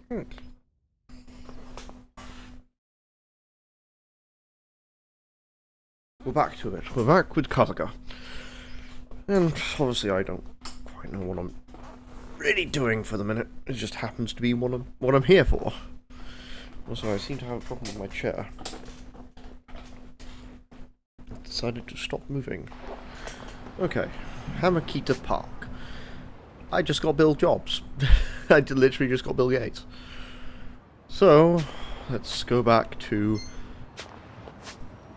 Right. We're back to it. We're back with Kataka. And obviously I don't quite know what I'm really doing for the minute. It just happens to be what I'm here for. Also, I seem to have a problem with my chair. I decided to stop moving. Okay. Hamakita Park. I just got Bill Jobs. I literally just got Bill Gates. So, let's go back to...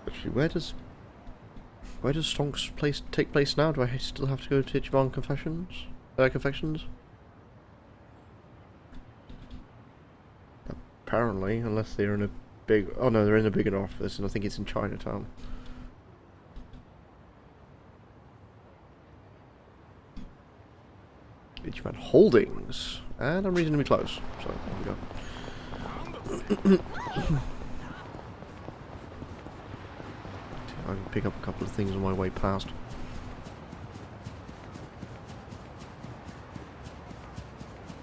Actually, where does Stonk's place take place now? Do I still have to go to Ichiban Confections? Apparently, unless they're in a big... Oh no, they're in a bigger office, and I think it's in Chinatown. Ichiban Holdings. And I'm reasonably close, so there we go. I can pick up a couple of things on my way past.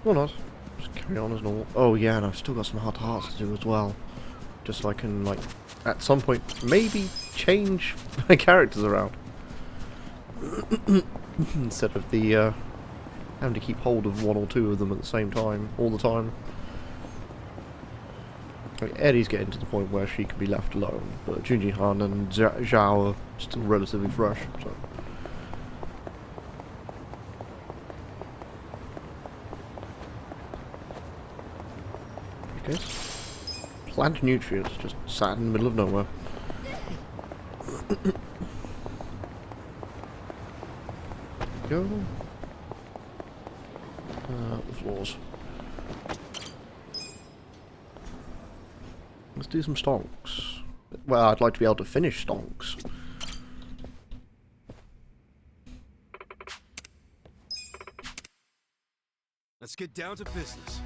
Or not. Just carry on as normal. Oh yeah, and I've still got some heart-to-hearts to do as well. Just so I can, like, at some point, maybe change my characters around. Instead of the, having to keep hold of one or two of them at the same time, all the time. Like, Eddie's getting to the point where she can be left alone, but Junji Han and Zhao are still relatively fresh, so... Okay. Plant nutrients just sat in the middle of nowhere. Go. The floors. Let's do some stonks. Well, I'd like to be able to finish stonks. Let's get down to business.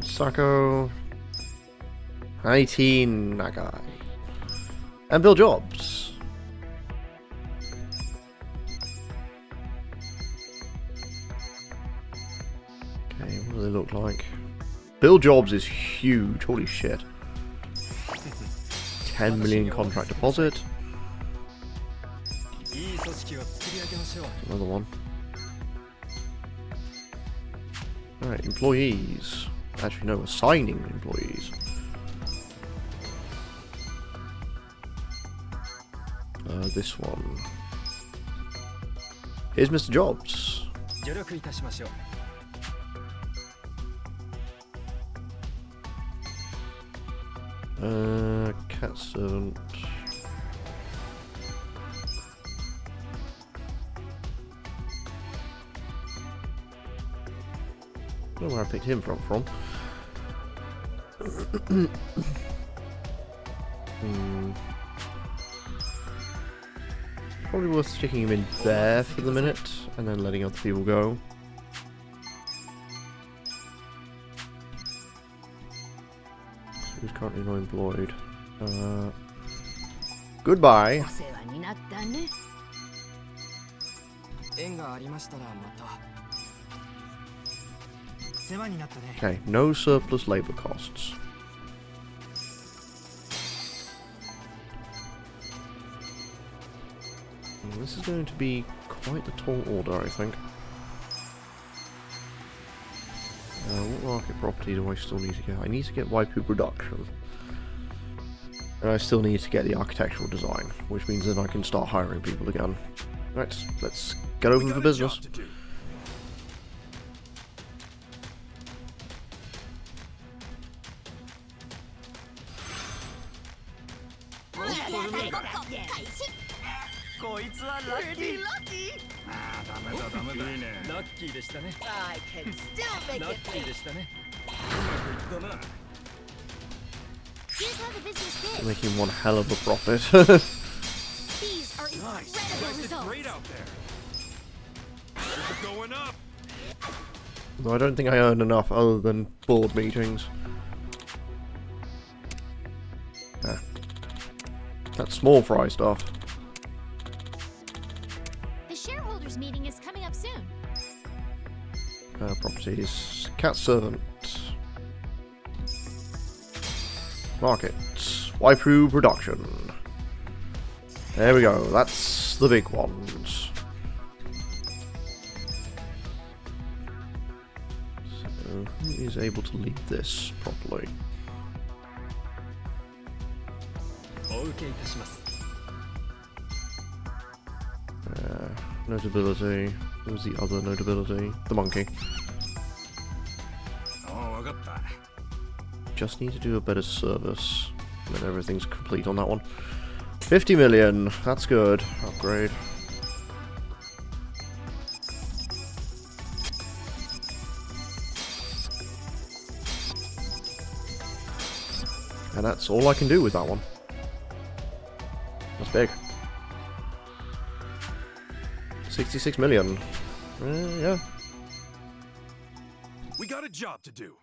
Sako. 18 Nagai. And Bill Jobs. Okay, what do they look like? Bill Jobs is huge, holy shit. 10 million contract deposit. Another one. Alright, employees. Actually, no, assigning employees. This one. Here's Mr. Jobs. Cat servant. I don't know where I picked him from. Probably worth sticking him in there for the minute, and then letting other people go. Who's currently not employed? Goodbye. Okay, no surplus labor costs. This is going to be quite the tall order, I think. What market property do I still need to get? I need to get Waipu production. And I still need to get the architectural design, which means that I can start hiring people again. Right, let's get open for business. Making one hell of a profit. These are incredible results. Great out there. They're going up. No, I don't think I earned enough other than board meetings. Ah. That's small fry stuff. The shareholders meeting is coming up soon. Properties. Cat servant. Market. Waifu production. There we go. That's the big ones. So, who is able to lead this properly? Notability. Who's the other notability? The monkey. Just need to do a better service. And then everything's complete on that one. 50 million. That's good. Upgrade. And that's all I can do with that one. That's big. 66 million. Yeah. We got a job to do.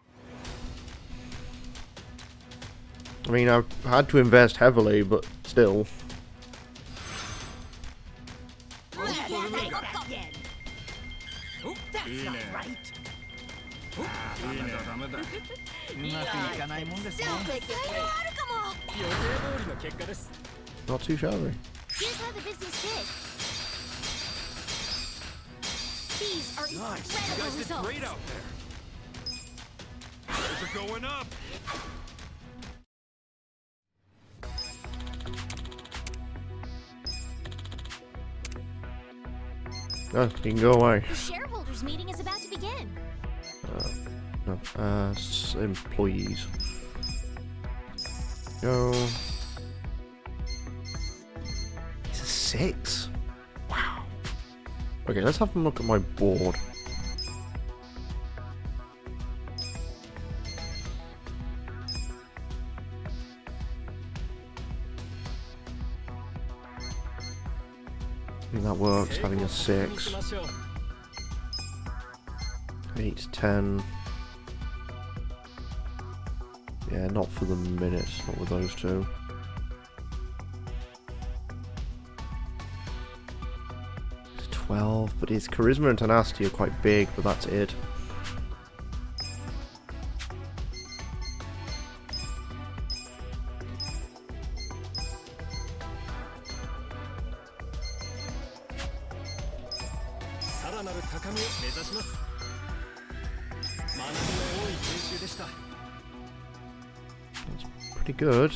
I mean, I've had to invest heavily, but still. Not too shabby. Here's how the business did. These are Nice. You incredible guys did results. great out there. Those are going up. No, you can go away. The shareholders meeting is about to begin. No, employees. Go. He's a 6. Wow. Okay, let's have a look at my board. I think that works, having a 6. 8, 10. Yeah, not for the minute, not with those two. It's 12, but his charisma and tenacity are quite big, but that's it. That's pretty good.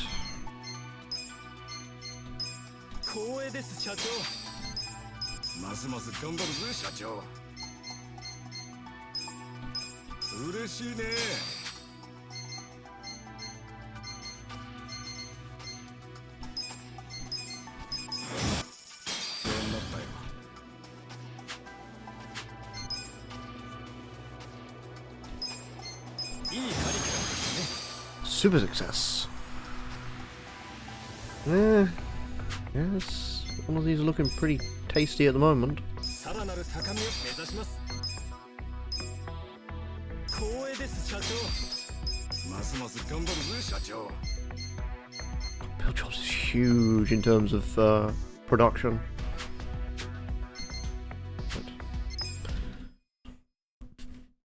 Super success. Yes, one of these are looking pretty tasty at the moment. Build jobs is huge in terms of production.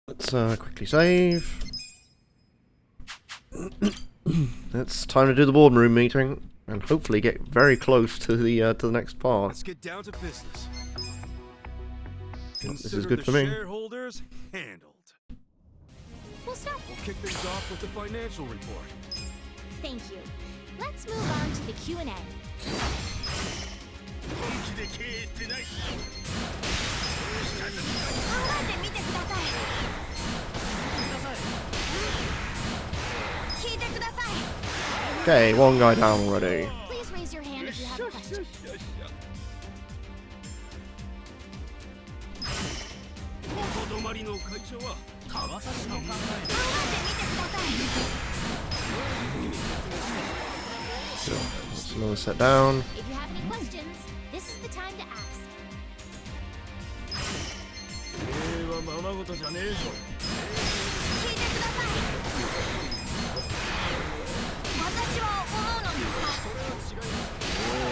Let's quickly save. It's time to do the boardroom meeting and hopefully get very close to the next part. Let's get down to business. This is good for me. Shareholders handled. We'll start. We'll kick things off with the financial report. Thank you. Let's move on to the Q&A. Okay, one guy down already. Please raise your hand if you have a question. So, let's another set down. If you have any questions, this is the time to ask.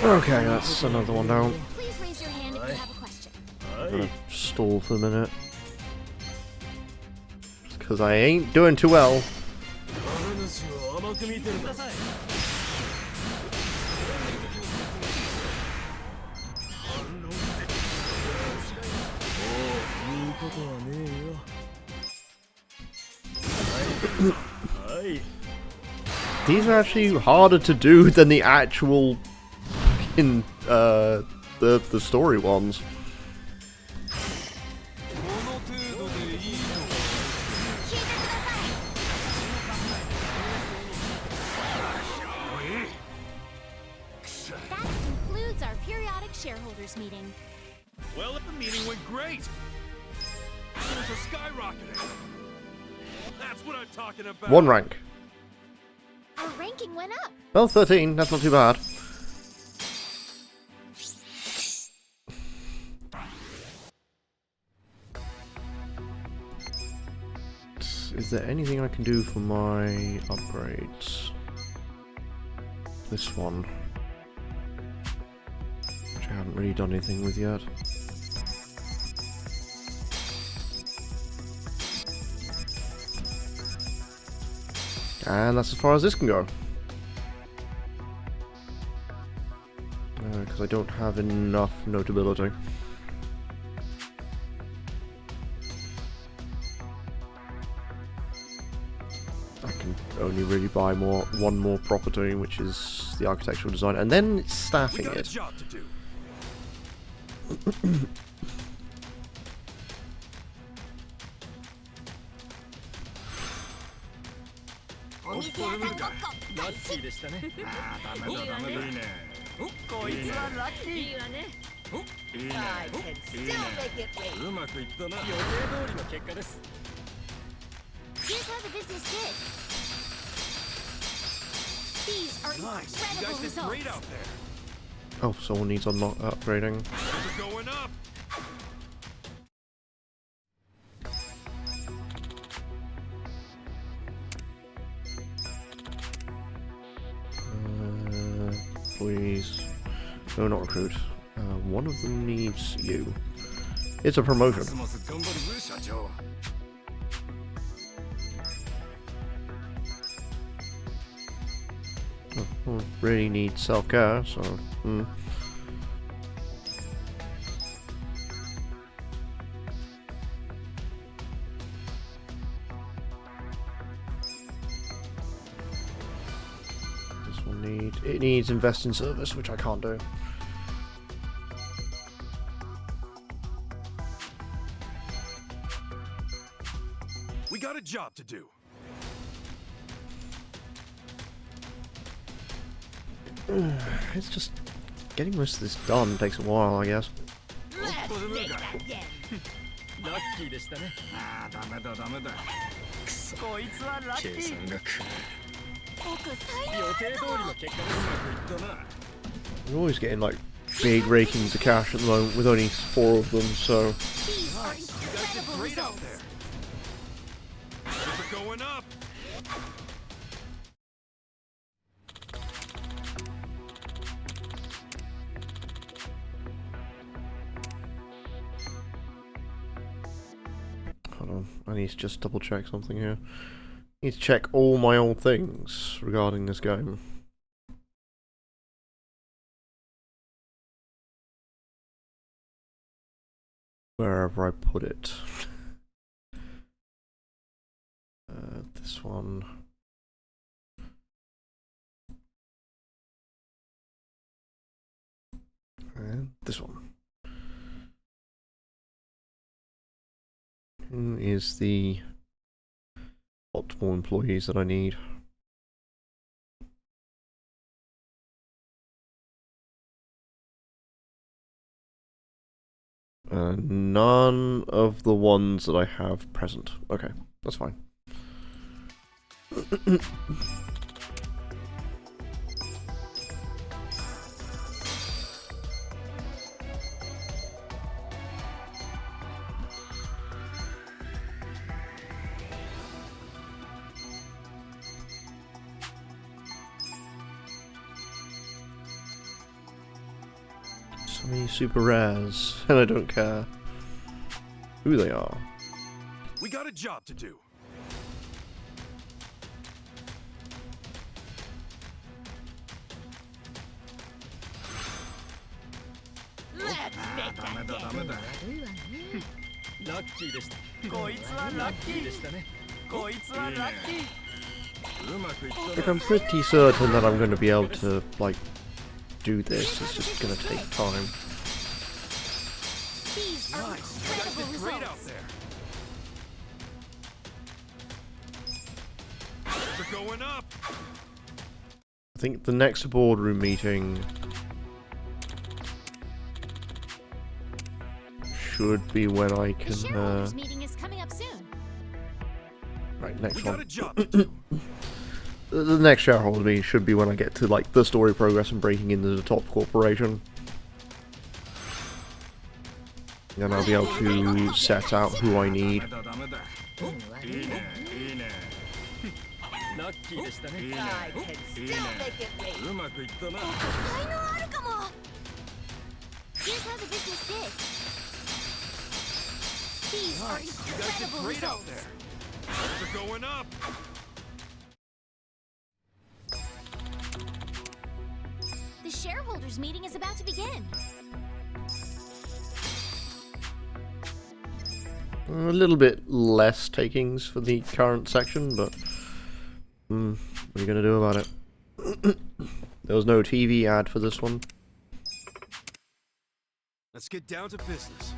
Okay, that's another one down. Please raise your hand if you have a question. I'm gonna stall for a minute. Because I ain't doing too well. く見てください。言うことはねえよ。はい。 These are actually harder to do than the actual in the story ones. That concludes our periodic shareholders meeting. Well, the meeting went great. Things are skyrocketing. That's what I'm talking about. One rank. Our ranking went up. Well, 13. That's not too bad. Is there anything I can do for my upgrades? This one, which I haven't really done anything with yet. And that's as far as this can go. Because I don't have enough notability. I can only really buy one more property, which is the architectural design, and then it's staffing it. Job to do. Here's how the business did. These are Nice. You incredible guys did results. great out there. Oh, someone needs upgrading. Things are going up. Please. No, not recruit. One of them needs you. It's a promotion. Oh, really need self-care, so... This one it needs invest in service, which I can't do. We got a job to do. It's just getting most of this done takes a while, I guess. We're always getting like big rakings of cash at the moment with only 4 of them, so These are You guys did incredible great out results. there. Things are going up. hold on, I need to just double check something here. I need to check all my old things regarding this game. Wherever I put it. This one. And this one. Who is the optimal employees that I need? None of the ones that I have present. Okay, that's fine. So many super rares, and I don't care who they are. We got a job to do. Let's make ダメ that だダメ game. だラッキーでしたこいつはラッキーでしたねこいつはラッキーうまくいった Like, I'm pretty certain that I'm going to be able to, like, do this. It's just going to take time. These are Nice. You guys incredible did great out results. there. They're going up. I think the next boardroom meeting should be when I The can, shareholders meeting is coming up soon. right, next We got a one. job to do. The next shareholder meeting should be when I get to, like, the story progress and breaking into the top corporation. And I'll be able to set out who I need. ダメだダメだいいねいいねラッキーでしたねいいね I can still make it late. うまくいったな Here's how the business did. These are Nice. You guys did incredible great out results. there. They're going up. The shareholders meeting is about to begin. A little bit less takings for the current section, but what are you going to do about it? There was no TV ad for this one. Let's get down to business.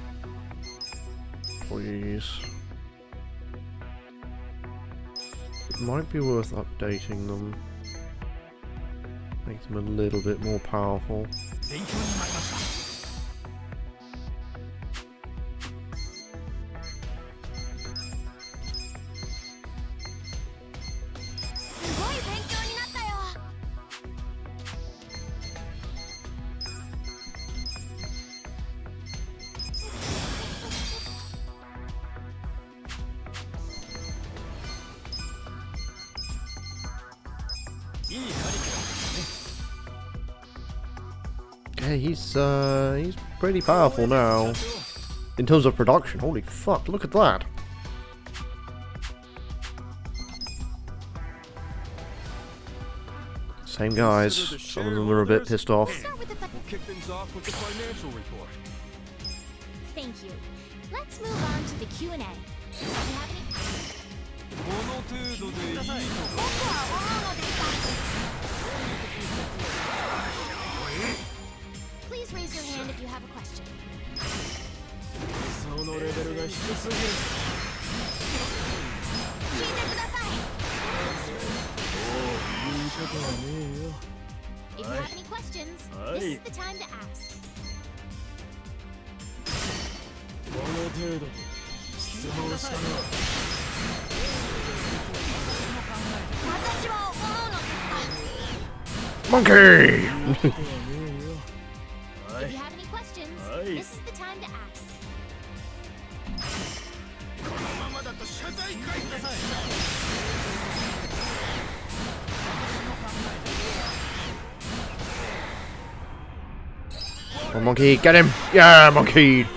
Please. It might be worth updating them. Make them a little bit more powerful. 勉強に参りました すごい勉強になったよ。いいカリキュラムですね Yeah, he's pretty powerful now. In terms of production, holy fuck, look at that. Same guys, some of them are a bit pissed off. Start with the We'll kick things off with the financial report. Thank you. Let's move on to the Q&A. Do you have any? この程度でいいのか。僕は思うのですが。Please raise your hand if you have a question. そのレベルが低すぎる聞いてください。言い方はねえよ If you have any questions, this is the time to ask. この程度で質問したな私は思うのですが。 Monkey! 言い方はねえよ If you have any questions, this is the time to ask. このままだと謝罪会見だ。 Oh, Monkey, get him! Yeah, Monkey! If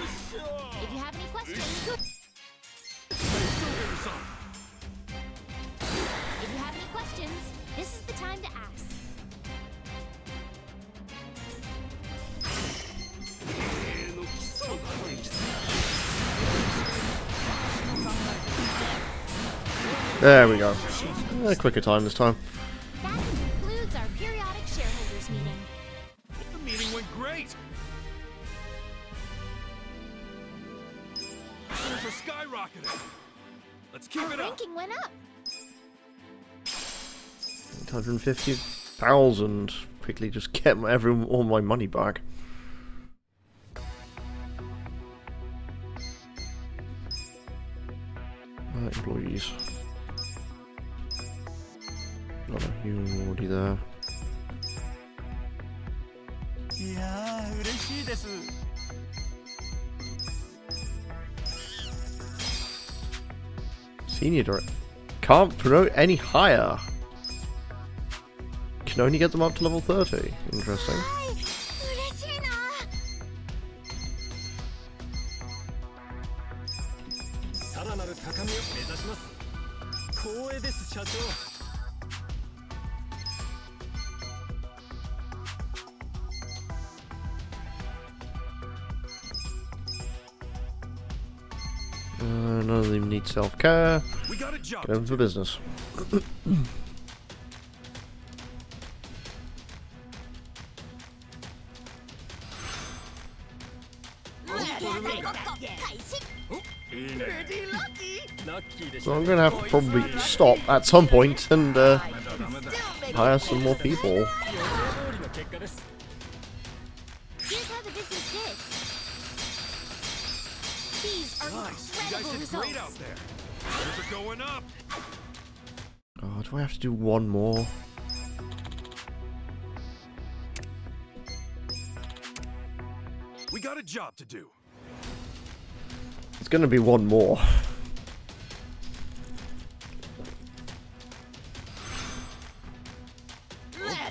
you have any questions, if you have any questions, this is the time to ask. There we go. Quicker time this time. That concludes our periodic shareholders meeting. The meeting went great. Shares are skyrocketing. Let's keep Our it up. ranking went up. 850,000. Quickly just get all my money back. Employees. Oh, no, you're already there. いやー嬉しいです Senior director. Can't promote any higher. Can only get them up to level 30. Interesting. はい、嬉しいな。さらなる高みを目指します光栄です社長 Let's None of them need self-care. We got a job. Get over for business. So I'm going to have to probably stop at some point and hire some more people. Here's how the business did. These are Nice. You guys incredible did results. great out there. Numbers are going up. Oh, do I have to do one more? We got a job to do. It's going to be one more.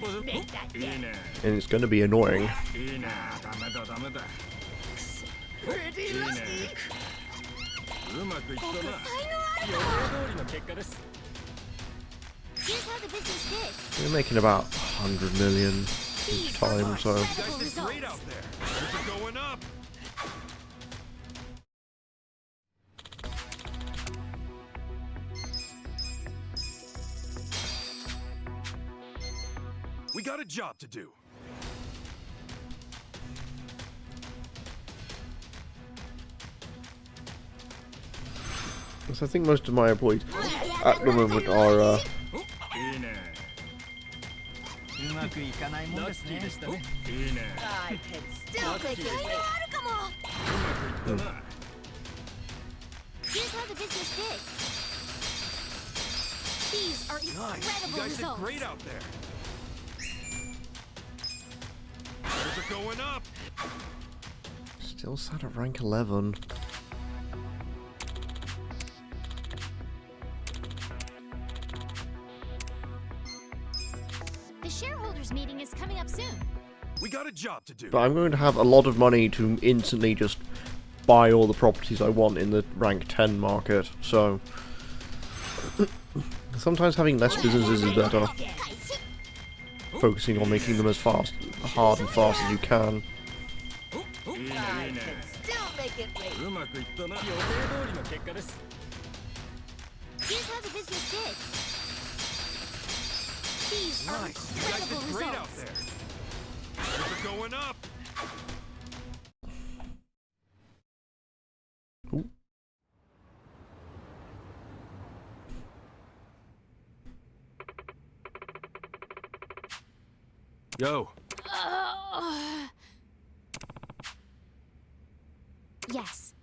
Let's make that dance. And it's going to be annoying. Pretty lucky. Here's how the business did. We're making about 100 million each time, so... You guys did great out there. Numbers are going up. We got a job to do. So I think most of my employees at the moment are うまくいかないもんですね。 I can still make it. Here's how the business did. These are Nice. You incredible guys did results. great out there. Numbers are going up. still sat at rank 11. The shareholders meeting is coming up soon. We got a job to do. But I'm going to have a lot of money to instantly just buy all the properties I want in the rank 10 market, so... sometimes having less businesses is better. Focusing on making them as hard and fast as you can. I can still make it wait. うまくいったな。予定通りの結果です。 Here's how the business did. These are Nice. You guys incredible did great out results. there. Numbers are going up. Ooh. Yo. Yes.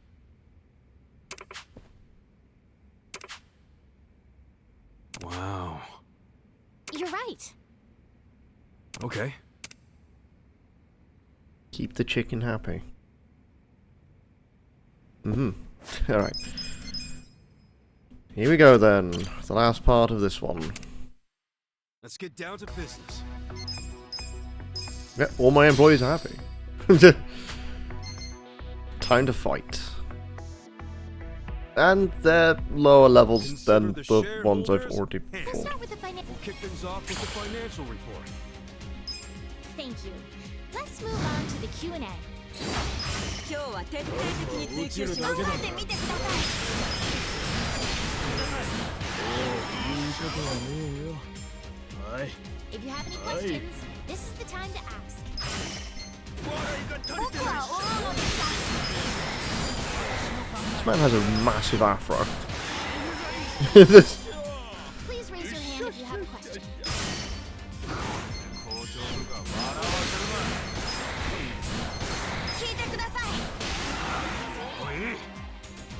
Wow. You're right. Okay. Keep the chicken happy. Alright. Here we go then. The last part of this one. Let's get down to business. Yeah, all my employees are happy. Time to fight. And they're lower levels than Consider the the ones I've shareholders already hands. Let's fought. start with the financial. We'll kick things off with the financial report. Thank you. Let's move on to the Q&A. 今日は徹底的に追求します。考えてみてください。いいことはねえよ。はい。 If you have any questions, this is the time to ask. 僕は大物さん。 This man has a massive afro. Please raise your hand if you have a question.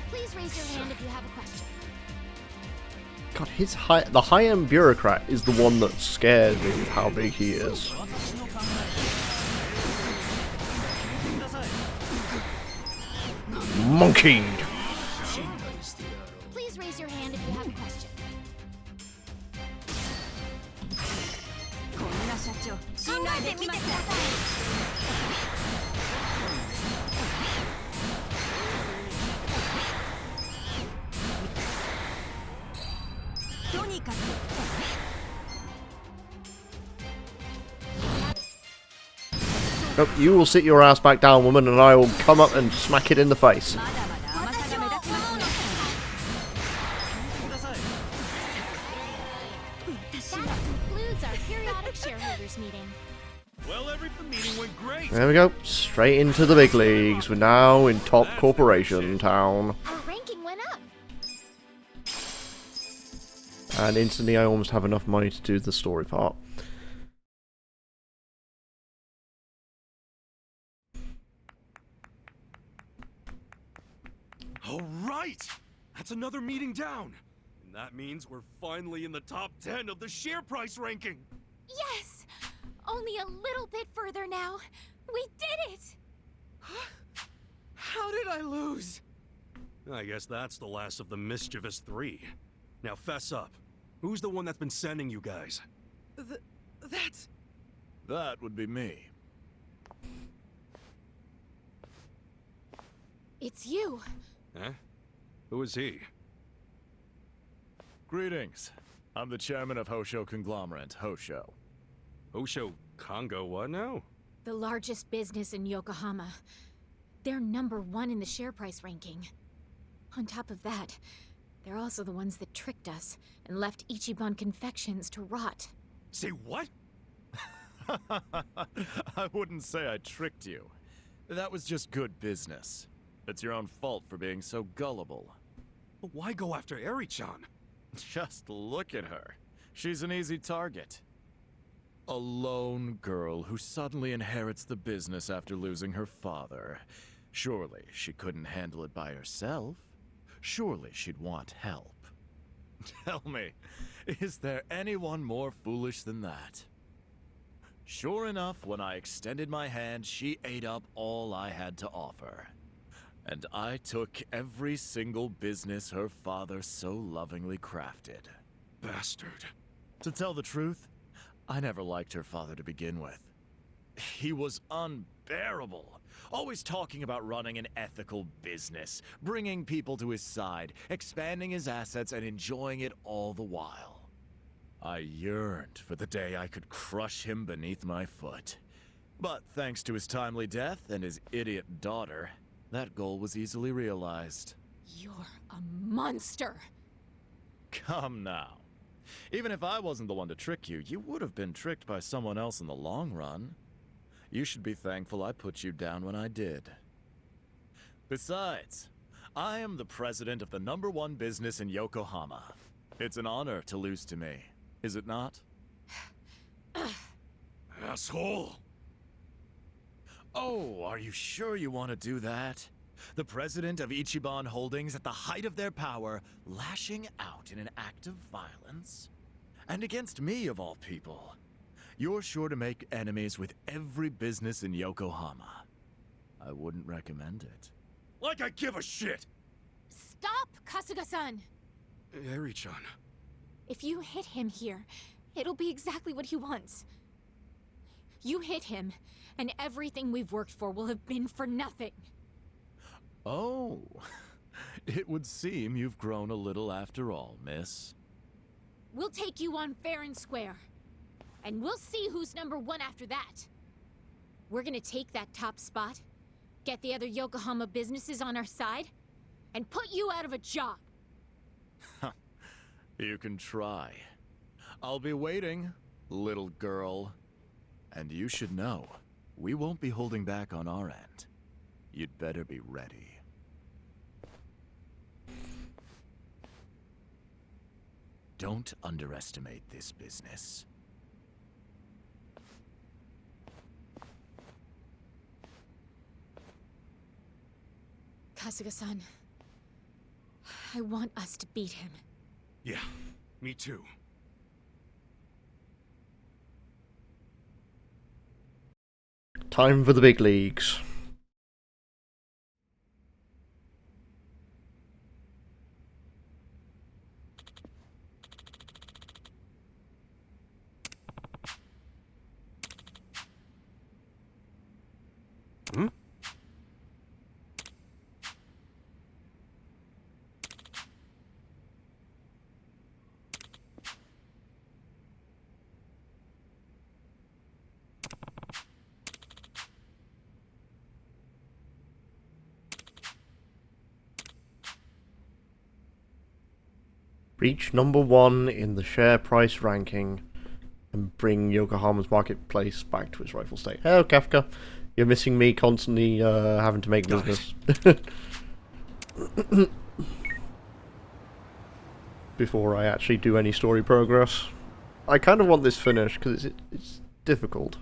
Please raise your hand if you have a question. God, the high-end bureaucrat is the one that scares me with how big he is. Monkeyed! Please raise your hand if you have a question. こんな社長、信頼できません。とにかく。 Nope, you will sit your ass back down, woman, and I will come up and smack it in the face. まだまだ甘さが目立ちますね。That concludes our periodic shareholders meeting. Well, the meeting went great. There we go. Straight into the big leagues. We're now in top corporation town. Our ranking went up. And instantly I almost have enough money to do the story part. All right! That's another meeting down. And that means we're finally in the top 10 of the share price ranking. Yes! Only a little bit further now. We did it! How did I lose? I guess that's the last of the mischievous three. Now fess up. Who's the one that's been sending you guys? That would be me. It's you. Huh? Who is he? Greetings. I'm the chairman of Hosho Conglomerate, Hosho. Osho Congo what now? The largest business in Yokohama. They're #1 in the share price ranking. On top of that, they're also the ones that tricked us and left Ichiban Confections to rot. Say what? I wouldn't say I tricked you. That was just good business. It's your own fault for being so gullible. But why go after Eri-chan? Just look at her. She's an easy target. A lone girl who suddenly inherits the business after losing her father. Surely she couldn't handle it by herself. Surely she'd want help. Tell me, is there anyone more foolish than that? Sure enough, when I extended my hand, she ate up all I had to offer. And I took every single business her father so lovingly crafted. Bastard. To tell the truth, I never liked her father to begin with. He was unbearable. Always talking about running an ethical business, bringing people to his side, expanding his assets, and enjoying it all the while. I yearned for the day I could crush him beneath my foot. But thanks to his timely death and his idiot daughter, that goal was easily realized. You're a monster! Come now. Even if I wasn't the one to trick you, you would have been tricked by someone else in the long run. You should be thankful I put you down when I did. Besides, I am the president of the #1 business in Yokohama. It's an honor to lose to me, is it not? Asshole! Oh, are you sure you want to do that? The president of Ichiban Holdings at the height of their power, lashing out in an act of violence? And against me, of all people. You're sure to make enemies with every business in Yokohama. I wouldn't recommend it. Like I give a shit! Stop, Kasuga-san! Eri-chan. If you hit him here, it'll be exactly what he wants. You hit him, and everything we've worked for will have been for nothing. Oh, it would seem you've grown a little after all, miss. We'll take you on fair and square. And we'll see who's #1 after that. We're gonna take that top spot, get the other Yokohama businesses on our side, and put you out of a job. You can try. I'll be waiting, little girl. And you should know, we won't be holding back on our end. You'd better be ready. Don't underestimate this business. Kasuga-san, I want us to beat him. Yeah, me too. Time for the big leagues. Hmm? Reach number 1 in the share price ranking and bring Yokohama's marketplace back to its rightful state. Hello, Kafka. You're missing me constantly having to make business. Before I actually do any story progress. I kind of want this finished because it's difficult.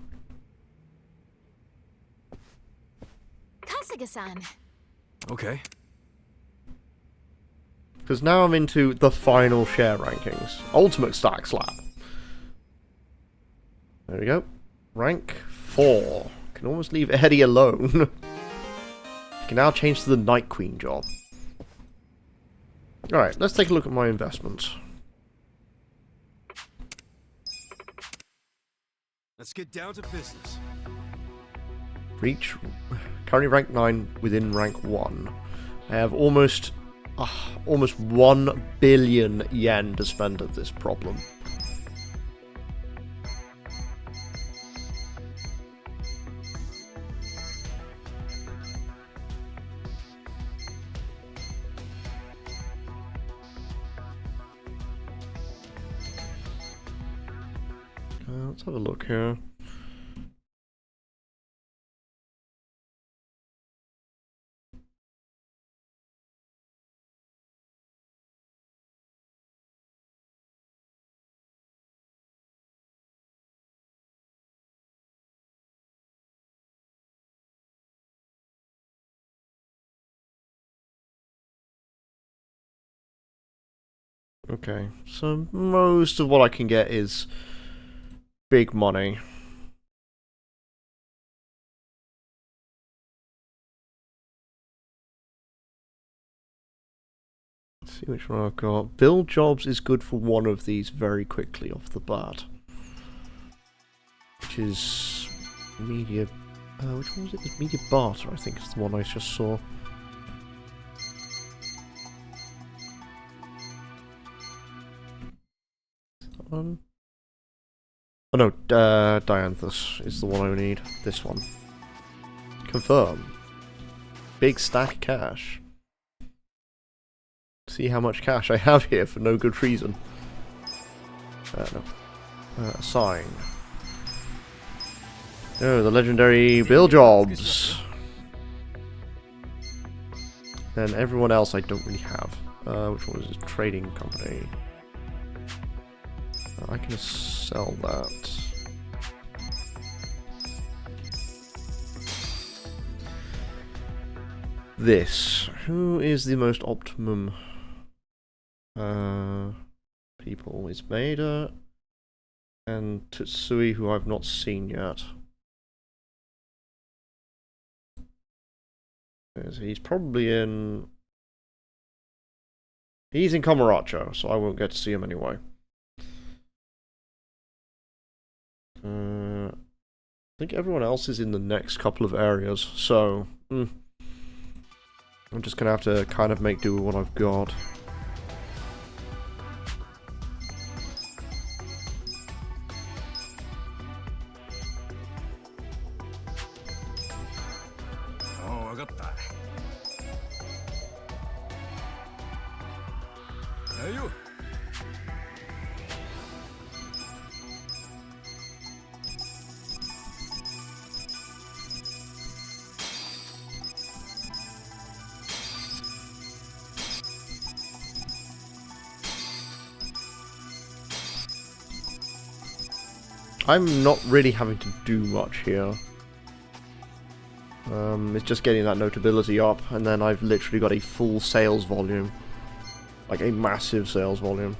Kasuga-san. Okay. Because now I'm into the final share rankings. Ultimate Stack Slap. There we go. Rank 4. Can almost leave Eddie alone. You can now change to the Night Queen job. Alright, let's take a look at my investments. Let's get down to business. Reach currently rank 9 within rank 1. I have almost 1 billion yen to spend at this problem. Let's have a look here. Okay, so most of what I can get is big money. Let's see which one I've got. Build jobs is good for one of these very quickly off the bat. Which is media... which one was it? The media barter, I think is the one I just saw. That one? Oh no, Dianthus is the one I need. This one. Confirm. Big stack of cash. See how much cash I have here for no good reason. No. Assign. Oh, the legendary bill jobs. And everyone else I don't really have. Which one is this? Trading company. I can sell that. This. Who is the most optimum people? It's Maeda and Tsutsui, who I've not seen yet. He's probably in... He's in Komaracho, so I won't get to see him anyway. I think everyone else is in the next couple of areas, so... I'm just gonna have to kind of make do with what I've got. Oh, I got that. Hey, you. I'm not really having to do much here. It's just getting that notability up, and then I've literally got a full sales volume. Like a massive sales volume.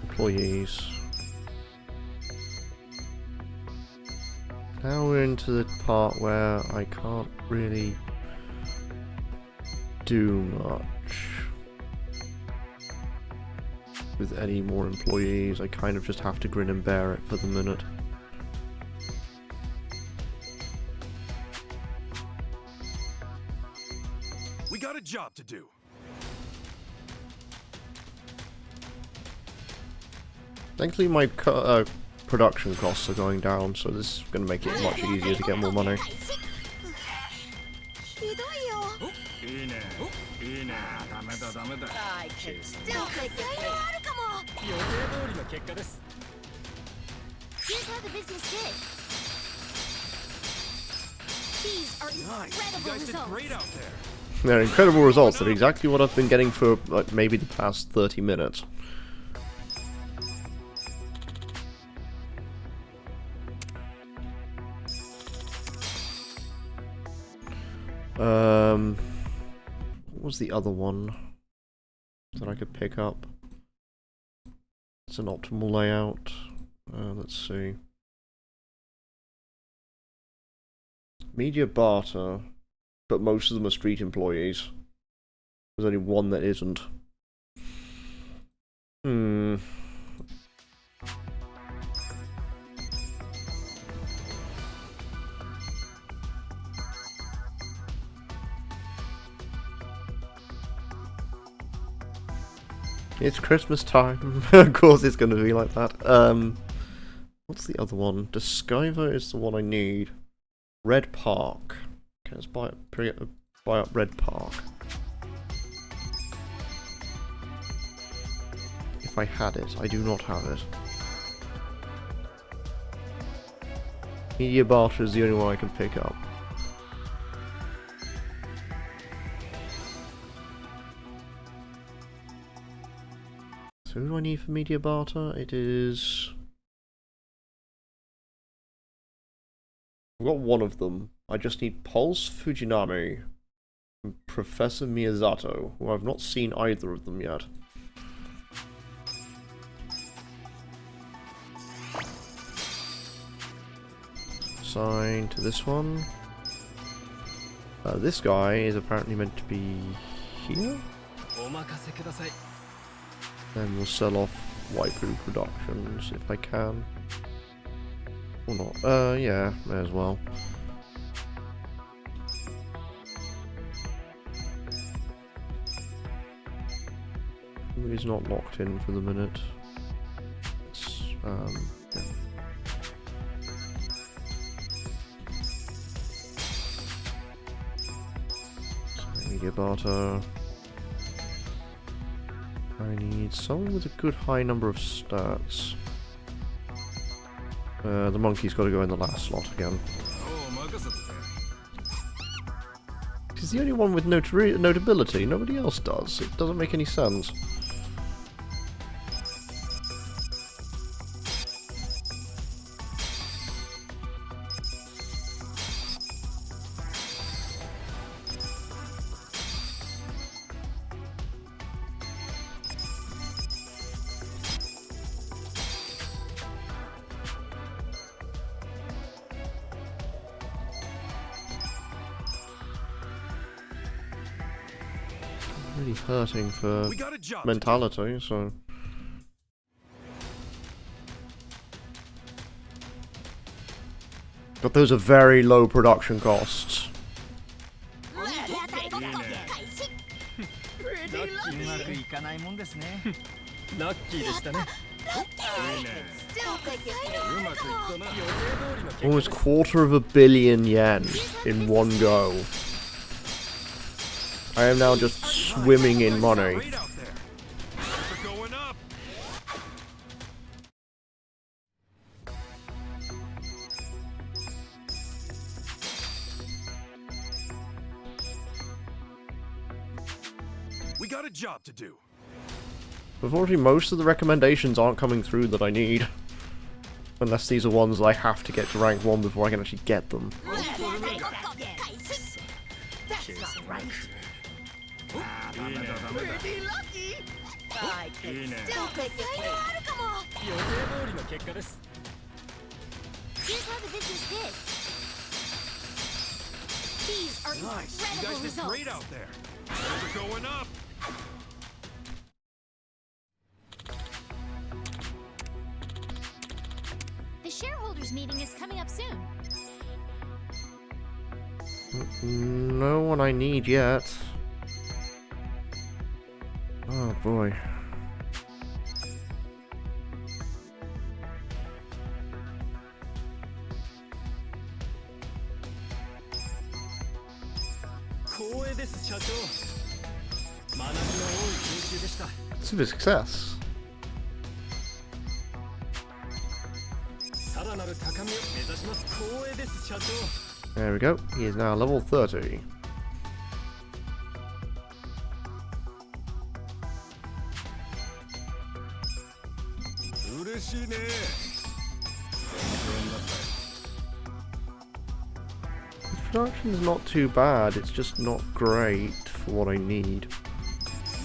Employees. Now we're into the part where I can't really do much with any more employees. I kind of just have to grin and bear it for the minute. We got a job to do. Thankfully my production costs are going down, so this is going to make it much easier to get more money. ひどいよ。いいねいいね。ダメだダメだ。 I can still take it. 才能あるかも。予定通りの結果です。 Here's how the business did. These are Nice. You incredible guys did results. great out there. They're incredible results. They're exactly what I've been getting for like, maybe the past 30 minutes. What was the other one that I could pick up? It's an optimal layout. Let's see. Media barter, but most of them are street employees. There's only one that isn't. It's Christmas time. Of course it's going to be like that. What's the other one? Discover is the one I need. Red Park. Okay, let's buy up Red Park. If I had it, I do not have it. Media barter is the only one I can pick up. So who do I need for media barter? It is... I've got one of them. I just need Pulse Fujinami and Professor Miyazato, who I've not seen either of them yet. Assign to this one. This guy is apparently meant to be here? Then we'll sell off Waifu Productions if I can. Or not. Yeah, may as well. He's not locked in for the minute. It's, yeah. So, media barter. I need someone with a good high number of stats. The monkey's got to go in the last slot again. He's the only one with notability. Nobody else does. It doesn't make any sense. Really hurting for We got a job. mentality, so... But those are very low production costs. Almost $250 million yen in one go. I am now just swimming in money. Great out there. We're going up. We got a job to do. Unfortunately, most of the recommendations aren't coming through that I need. Unless these are ones that I have to get to rank 1 before I can actually get them. That's not right. Pretty lucky. I can still take it. 才能あるかも。 Here's how the business did. These are Nice. You incredible guys did results. great out there. We're going up. The shareholders meeting is coming up soon. No one I need yet. Oh boy. 光栄です社長。学びの多い研修でした。 Super success. さらなる高みを目指します。光栄です社長。 There we go. He is now level 30. 嬉しいね。 Production's not too bad, it's just not great for what I need.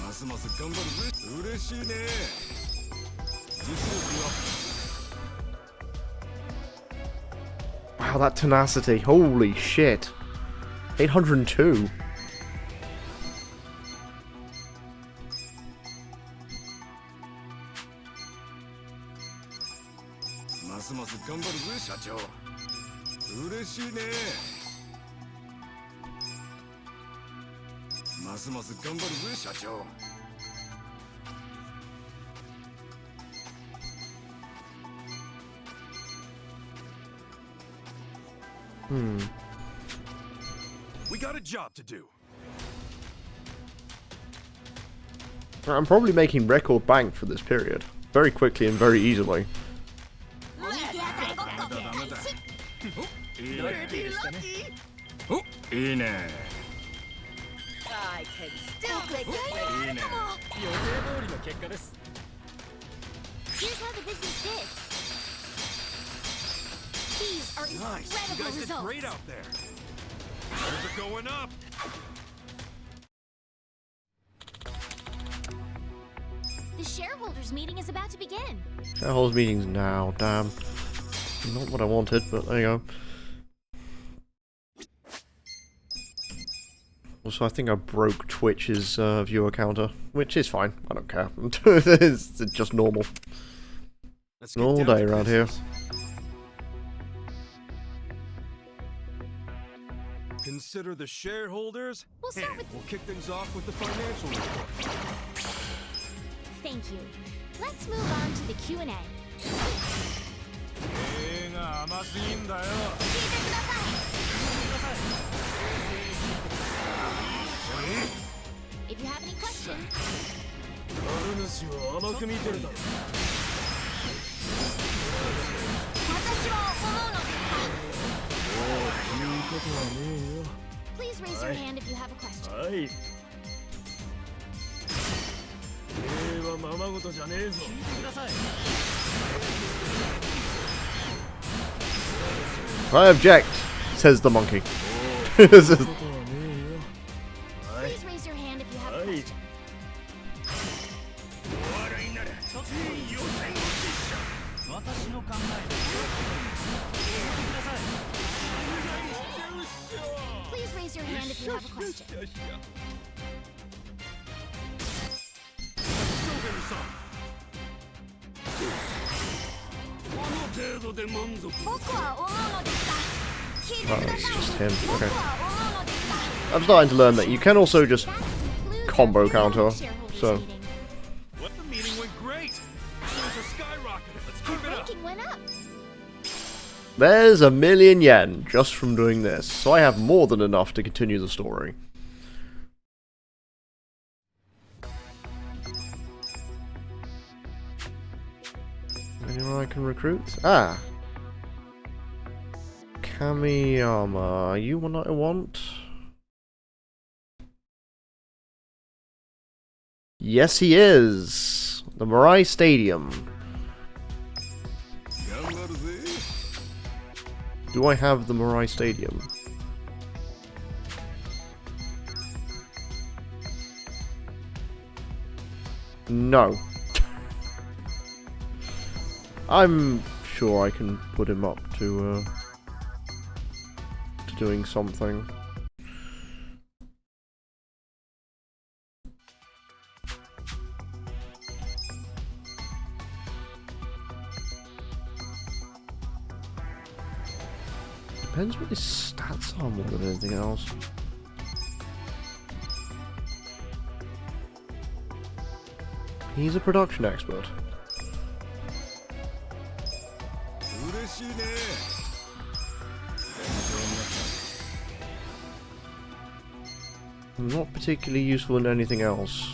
ますます頑張るぜ。嬉しいね。実力は Wow, that tenacity. Holy shit. 802. ますます頑張るぜ社長。嬉しいね。ますます頑張るぜ社長。 We got a job to do. I'm probably making record bank for this period. Very quickly and very easily. いいね。 I can still take it. いいね。 予定通りの結果です。 Here's how the business did. These are Nice. You incredible guys did results. great out there. Numbers are going up. The shareholders meeting is about to begin. Shareholders meetings now, damn. Not what I wanted, but there you go. Also, I think I broke Twitch's viewer counter, which is fine. I don't care. It's just normal. Let's An all down day to around here. business. Consider the shareholders. We'll start And with- we'll kick things off with the financial report. Thank you. Let's move on to the Q&A. 絵が甘すぎんだよ。 If you have any questions, 主を甘く見てるだろ。 please raise your hand if you have a question. はい。はままごとじゃねえぞ。聞いてください。 I object, says the monkey. This is- Please raise your hand if you have a question. 私の考えで。聞いてください。 Please raise your hand if you have a question. 僕は思うのですが、聞いて Oh, くだ it's さい。 just him. 僕 Okay. は思うのですが。 I'm starting to learn that you can also just That concludes combo our counter, shareholders so- meeting. What? The meeting went great. Numbers are skyrocketing. Let's Our keep it up. ranking went up. There's 1,000,000 yen just from doing this, so I have more than enough to continue the story. Anyone I can recruit? Ah! Kamiyama, are you one that I want? Yes, he is! The Mirai Stadium. Do I have the Mirai Stadium? No. I'm sure I can put him up to doing something. Depends what his stats are more than anything else. He's a production expert. Not particularly useful in anything else.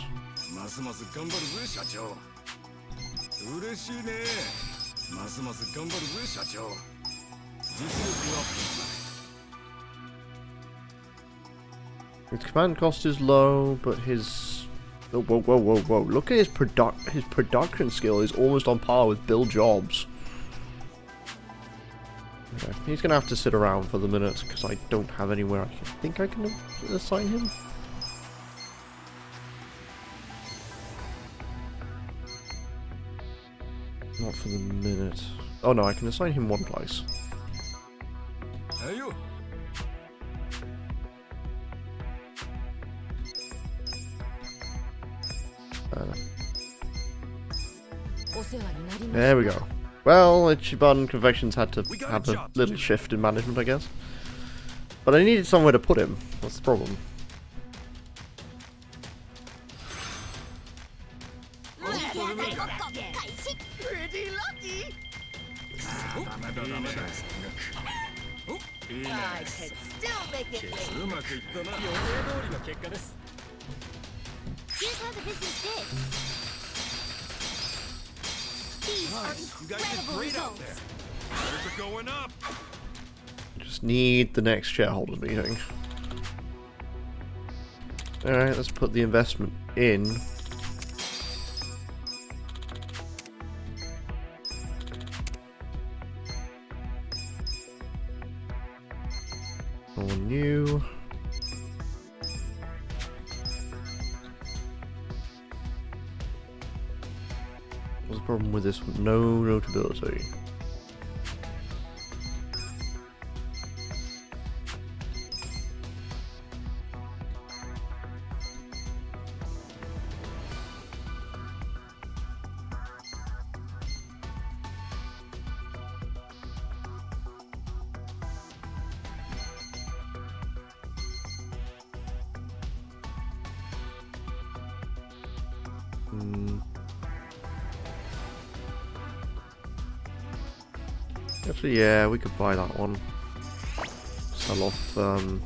ますます頑張るぜ社長。嬉しいね。ますます頑張るぜ社長。実力アッ His command cost is low, but his... Oh, whoa, whoa, whoa, whoa. Look at his production skill is almost on par with Bill Jobs. Okay, he's going to have to sit around for the minute, because I don't have anywhere I think I can assign him. Not for the minute. Oh no, I can assign him one place. はいよ。 There we go. Well, Ichiban Confections had to have a little shift in management, I guess. But I needed somewhere to put him. That's the problem. I can still make it late. うまくいったな。予定通りの結果です。 Here's how the business did. These are You guys did incredible great out results. there. Numbers are going up. Just need the next shareholders meeting. Alright, let's put the investment in. All new. What's the problem with this one? No notability. Actually, yeah, we could buy that one. Sell off the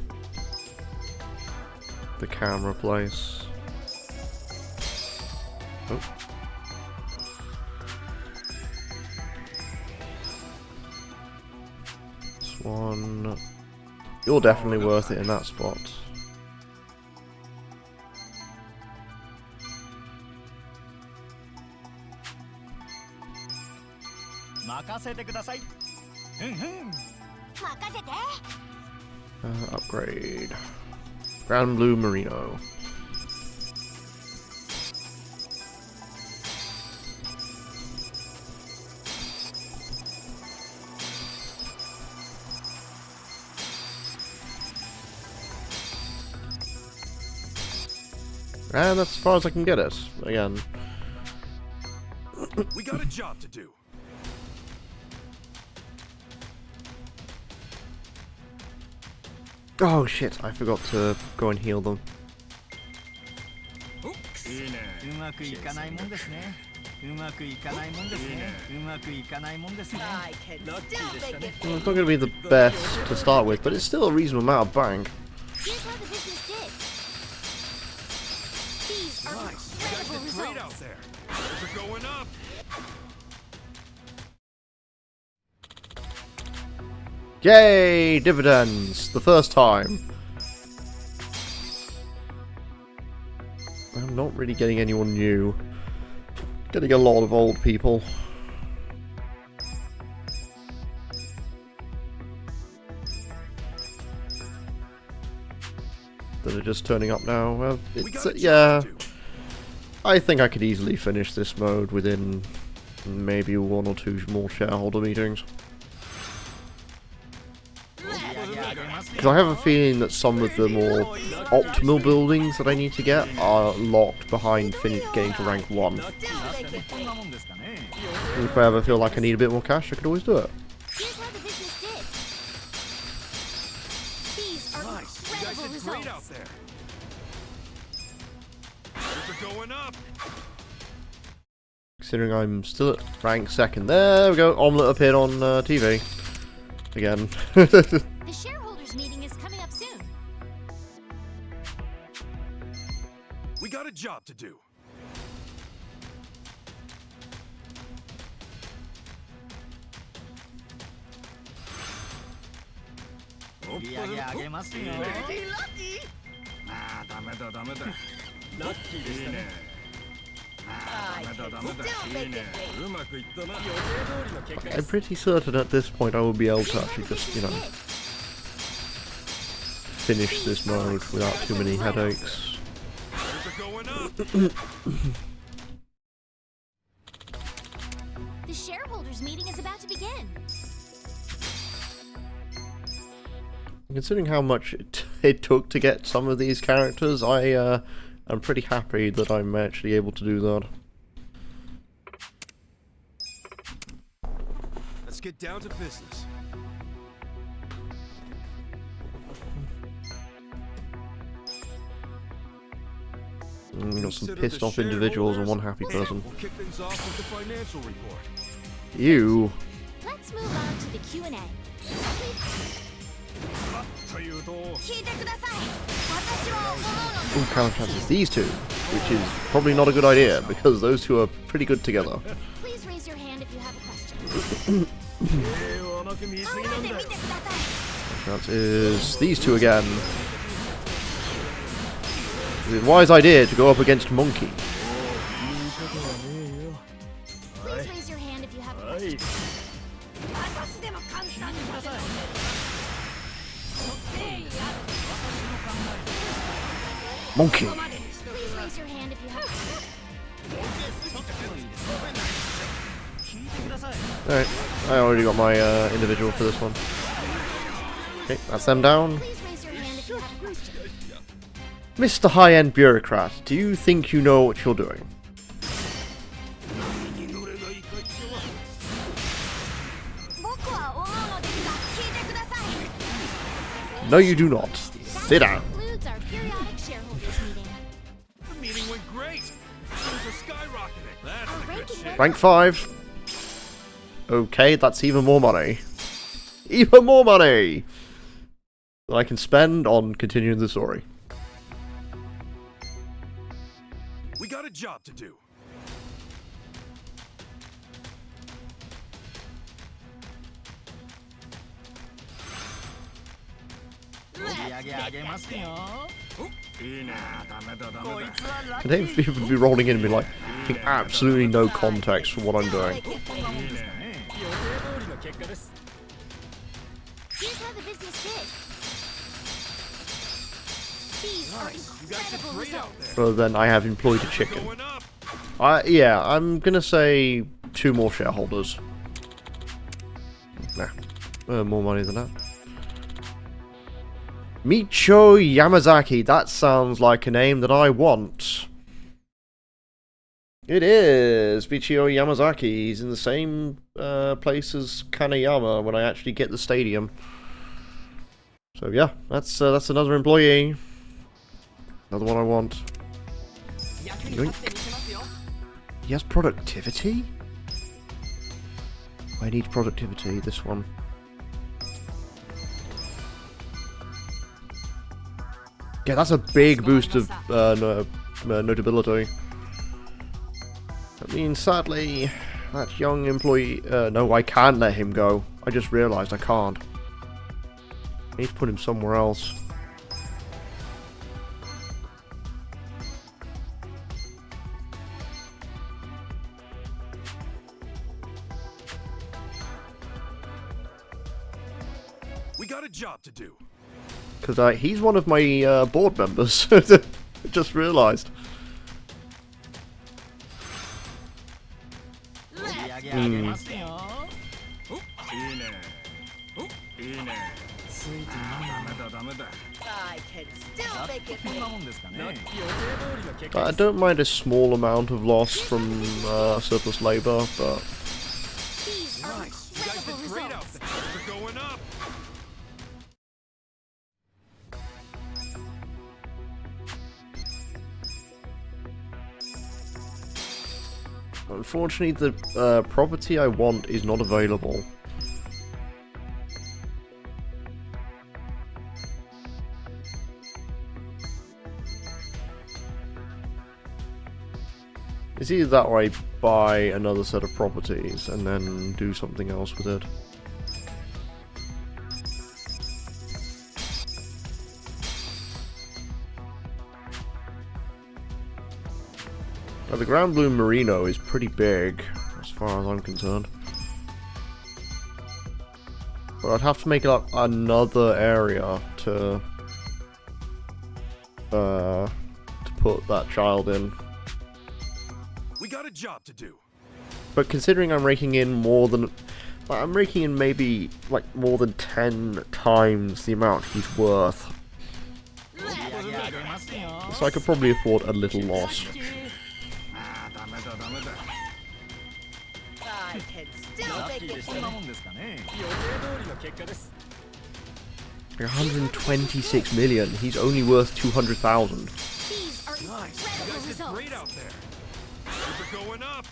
camera place. Oh. This one. You're definitely worth it in that spot. Upgrade. Grand Blue Merino. And that's as far as I can get it. Again. We got a job to do. Oh shit, I forgot to go and heal them. うまくいかないもんですね。うまくいかないもんですね。うまくいかないもんですね。 I can still make it Well, it's not going to be the best to start with, but it's still a reasonable amount of bank. Here's how the business did. These are Nice. You guys incredible did great out results. there. Numbers are going up. Yay! Dividends! The first time. I'm not really getting anyone new. Getting a lot of old people. That are just turning up now. Well, We it's, got a yeah. job to do. I think I could easily finish this mode within maybe 1 or 2 more shareholder meetings. Because I have a feeling that some of the more optimal buildings that I need to get are locked behind getting to rank 1. And if I ever feel like I need a bit more cash, I could always do it. Here's how the business did. These are Nice. You guys incredible did great out results. there. Numbers are going up. Considering I'm still at rank 2nd. There we go, omelette appeared on TV. Again. The shareholders meeting is coming up soon. We got a job to do. I'm pretty certain at this point I will be able to actually just, you know, finish this mode without too many headaches. The shareholders meeting is about to begin. Considering how much it took to get some of these characters, I'm pretty happy that I'm actually able to do that. Let's get down to business. You got some pissed off individuals and one happy person. We'll kick things off with the financial report. You. Let's move on to the Q&A. というと、聞いてください。私は思うの Ooh, counterchances these two, which is probably not a good idea because those two are pretty good together. Please raise your hand if you have a question. 甘く見すぎなんだよ。 見てください。 That is these two again. It's a wise idea to go up against Monkey. Please raise your hand if you have a question. 私でも簡単にさせろ。 Monkey. Please raise your hand if you have a question. Alright, I already got my individual for this one. Okay, that's them down. Please raise your hand if you have a question. Mr. High-End Bureaucrat, do you think you know what you're doing? 僕は思うのですが、聞いてください。 No, you do not. Sit down. Concludes our periodic shareholders meeting. The meeting went great. Things are skyrocketing. That's Our the good ranking shit. Rank 5. Okay, that's even more money. Even more money! That I can spend on continuing the story. We got a job to do. Today people would be rolling in and be like, having absolutely no context for what I'm doing. Here's how the business did. These are incredible results. So then I have employed a chicken. Going up. Yeah, I'm gonna say 2 more shareholders. Nah, more money than that. Micho Yamazaki, that sounds like a name that I want. It is! Michio Yamazaki, he's in the same place as Kaneyama when I actually get the stadium. So yeah, that's another employee. Another one I want. Yoink. He has productivity? I need productivity, this one. Yeah, that's a big boost of notability. I mean, sadly, that young employee... no, I can't let him go. I just realised I can't. I need to put him somewhere else. We got a job to do. Because he's one of my board members. Just realised. I can still make it. I don't mind a small amount of loss from surplus labour, but... These are incredible Great out results. there. Things are going up. Unfortunately, the property I want is not available. It's either that or I buy another set of properties and then do something else with it. Now, the Grand Blue Merino is pretty big, as far as I'm concerned. But I'd have to make up another area to put that child in. We got a job to do. But considering I'm raking in more than... I'm raking in maybe, like, more than 10 times the amount he's worth. So I could probably afford a little loss. I can still make it. 126 million. He's only worth 200,000. These are Nice. You incredible guys did results. great out there. Things are going up.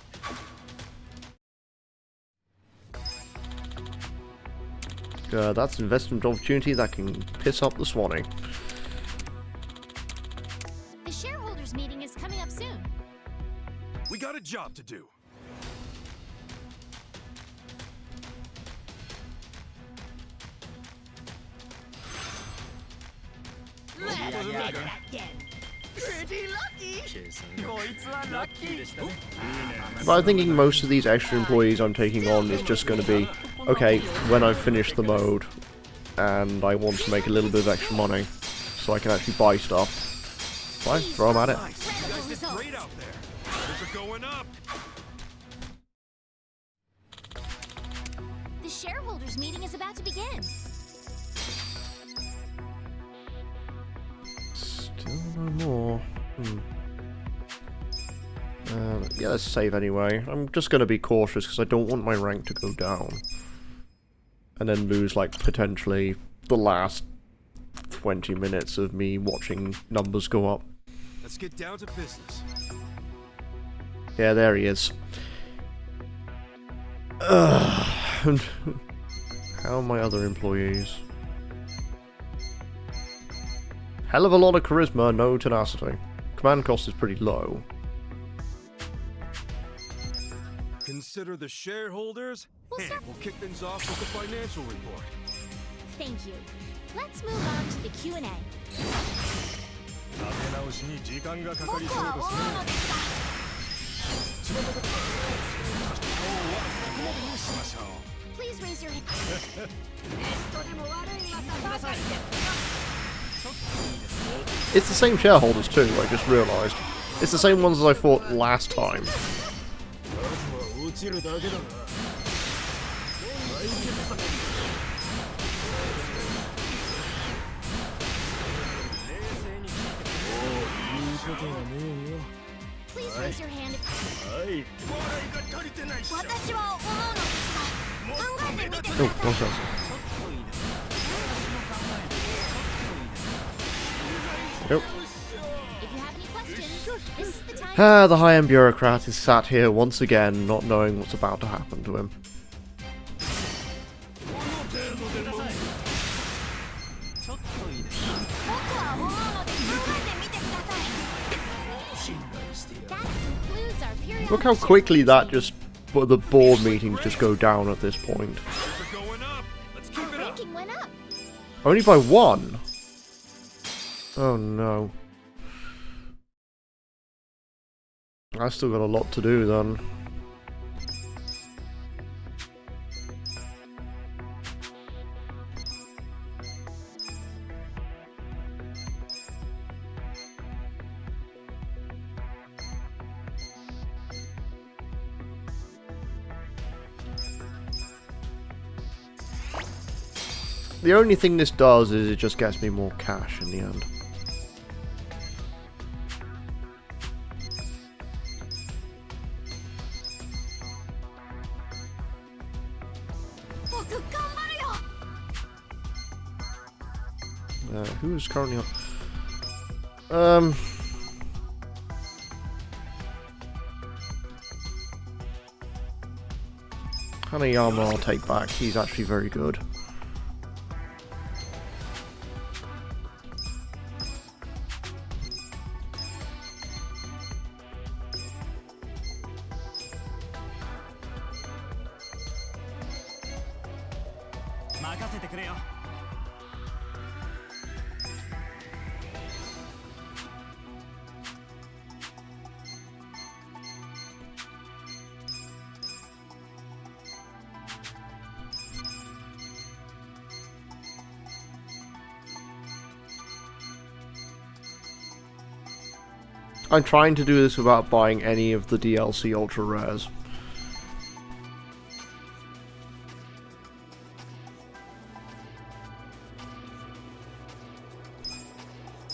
That's an investment opportunity that can piss up the Swanee. The shareholders meeting is coming up soon. We got a job to do. Pretty lucky. こいつはラッキーでしたね But I'm thinking most of these extra employees I'm taking on is just going to be, okay, when I finish the mode and I want to make a little bit of extra money so I can actually buy stuff. Fine, throw them at it. Nice. You guys did great out there. Things are going up. The shareholders meeting is about to begin. Still no more. Yeah, let's save anyway. I'm just going to be cautious because I don't want my rank to go down. And then lose, like, potentially the last 20 minutes of me watching numbers go up. Let's get down to business. Yeah, there he is. Ugh. How are my other employees? Hell of a lot of charisma, no tenacity. Command cost is pretty low. Consider the shareholders. We'll kick things off with the financial report. Thank you. Let's move on to the Q&A. 立て直しに時間がかかり僕そうは思うのでですが Please raise your hand. とても悪い噂ばかりで It's the same shareholders too, I just realised. It's the same ones as I fought last time. 落ちるだけだな解決だ Please raise your hand. はい私は思うのですが考えてみてくだ Oh, さい what's that? Yep. If you have any questions, this is the time. Ah, the high-end bureaucrat is sat here once again, not knowing what's about to happen to him. 僕は思うので考えてみてください That concludes our periodic Look how quickly that just... But the board meetings just go down at this point. Things are going up. Let's keep Our it up. ranking went up. Only by one? Oh no. I still got a lot to do then. The only thing this does is it just gets me more cash in the end. Who is currently on? Hanayama I'll take back. He's actually very good. せてくれよ。 I'm trying to do this without buying any of the DLC ultra rares.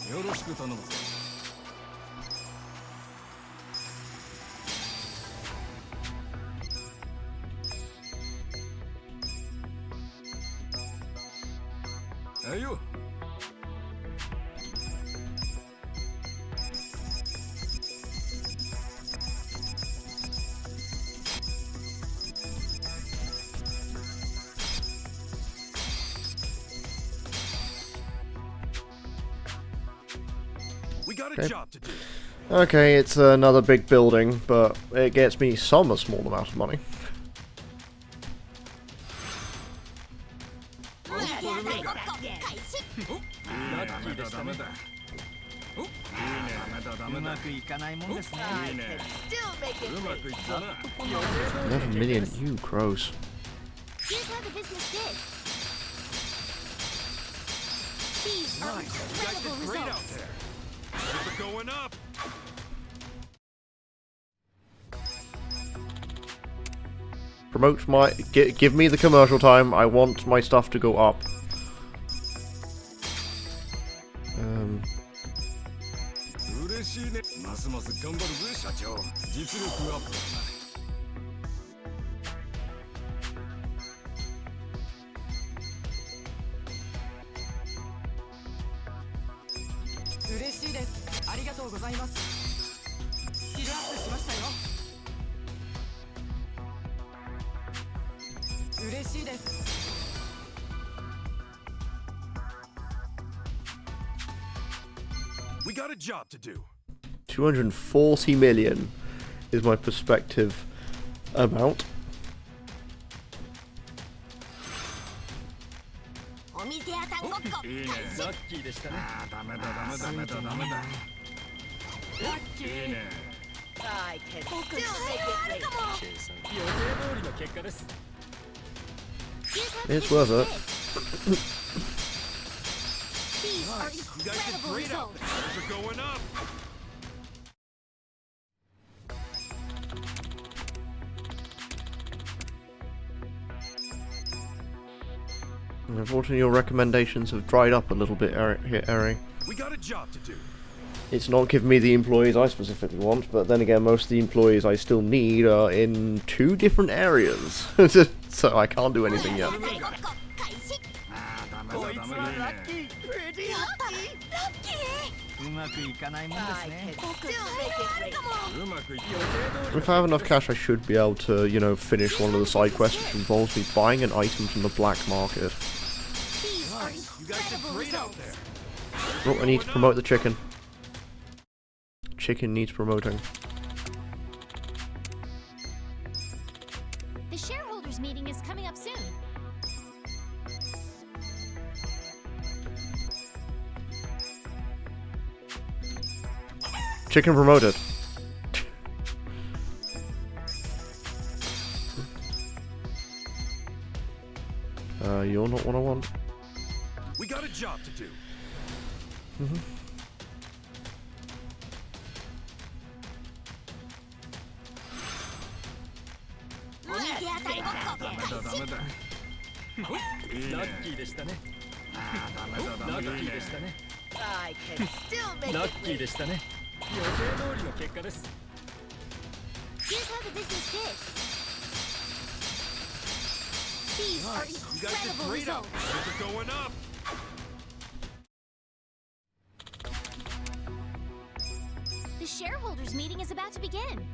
よろしく頼むぞ。はいよ。 We got a Okay. job to do. Okay, it's another big building, but it gets me some small amount of money. お店屋さんごっこ開始。ラッキーでしたね。うまくいかないもんですね。いいね。うまくいったな。 11 million, you crows. Here's how the business did. These are You guys incredible did great out results. there. Things are going up. Promote my... give me the commercial time. I want my stuff to go up. 嬉しいね。ますます頑張るぜ社長。実力アップだな。 嬉しいです。ありがとうございます。スキルアップしましたよ。嬉しいです。 We got a job to do. 240 million is my perspective amount. お店屋さんごっこいいね。ラッキーでしたね。あーダメだダメだダメだダメだ。ラッキー。いいね。僕それはあるかも。予定通りの結果です。 Here's how the It's worth business it. did. These are You guys did incredible great out results. there. Things are going up. Unfortunately, your recommendations have dried up a little bit, Eri. We got a job to do. It's not giving me the employees I specifically want, but then again, most of the employees I still need are in 2 different areas. So I can't do anything yet. お店屋さんごっこ開始。あーダメこいつだダメだ。はラッキー。やったラッキー。うまくいかないもんですね。僕それはあるかも。うまくいっ If I have enough cash, I should be able to, you know, finish one of the side quests which involves me buying an item from the black market. These are You guys did incredible great out results. there. Oh, I need to promote the chicken. Chicken needs promoting. The shareholders meeting is coming up soon. Chicken promoted. You're not what I want. We got a job to do. お店屋さんごっこダメだダメだ。いいね。ラッキーでしたね。あーダメだダメだ。ラッキーでしたね。 I can still make ラ it ッキーでしたね。予定通りの結果です。 Here's how the business did. These are You guys did incredible great out results. there. Things are going up. The shareholders meeting is about to begin.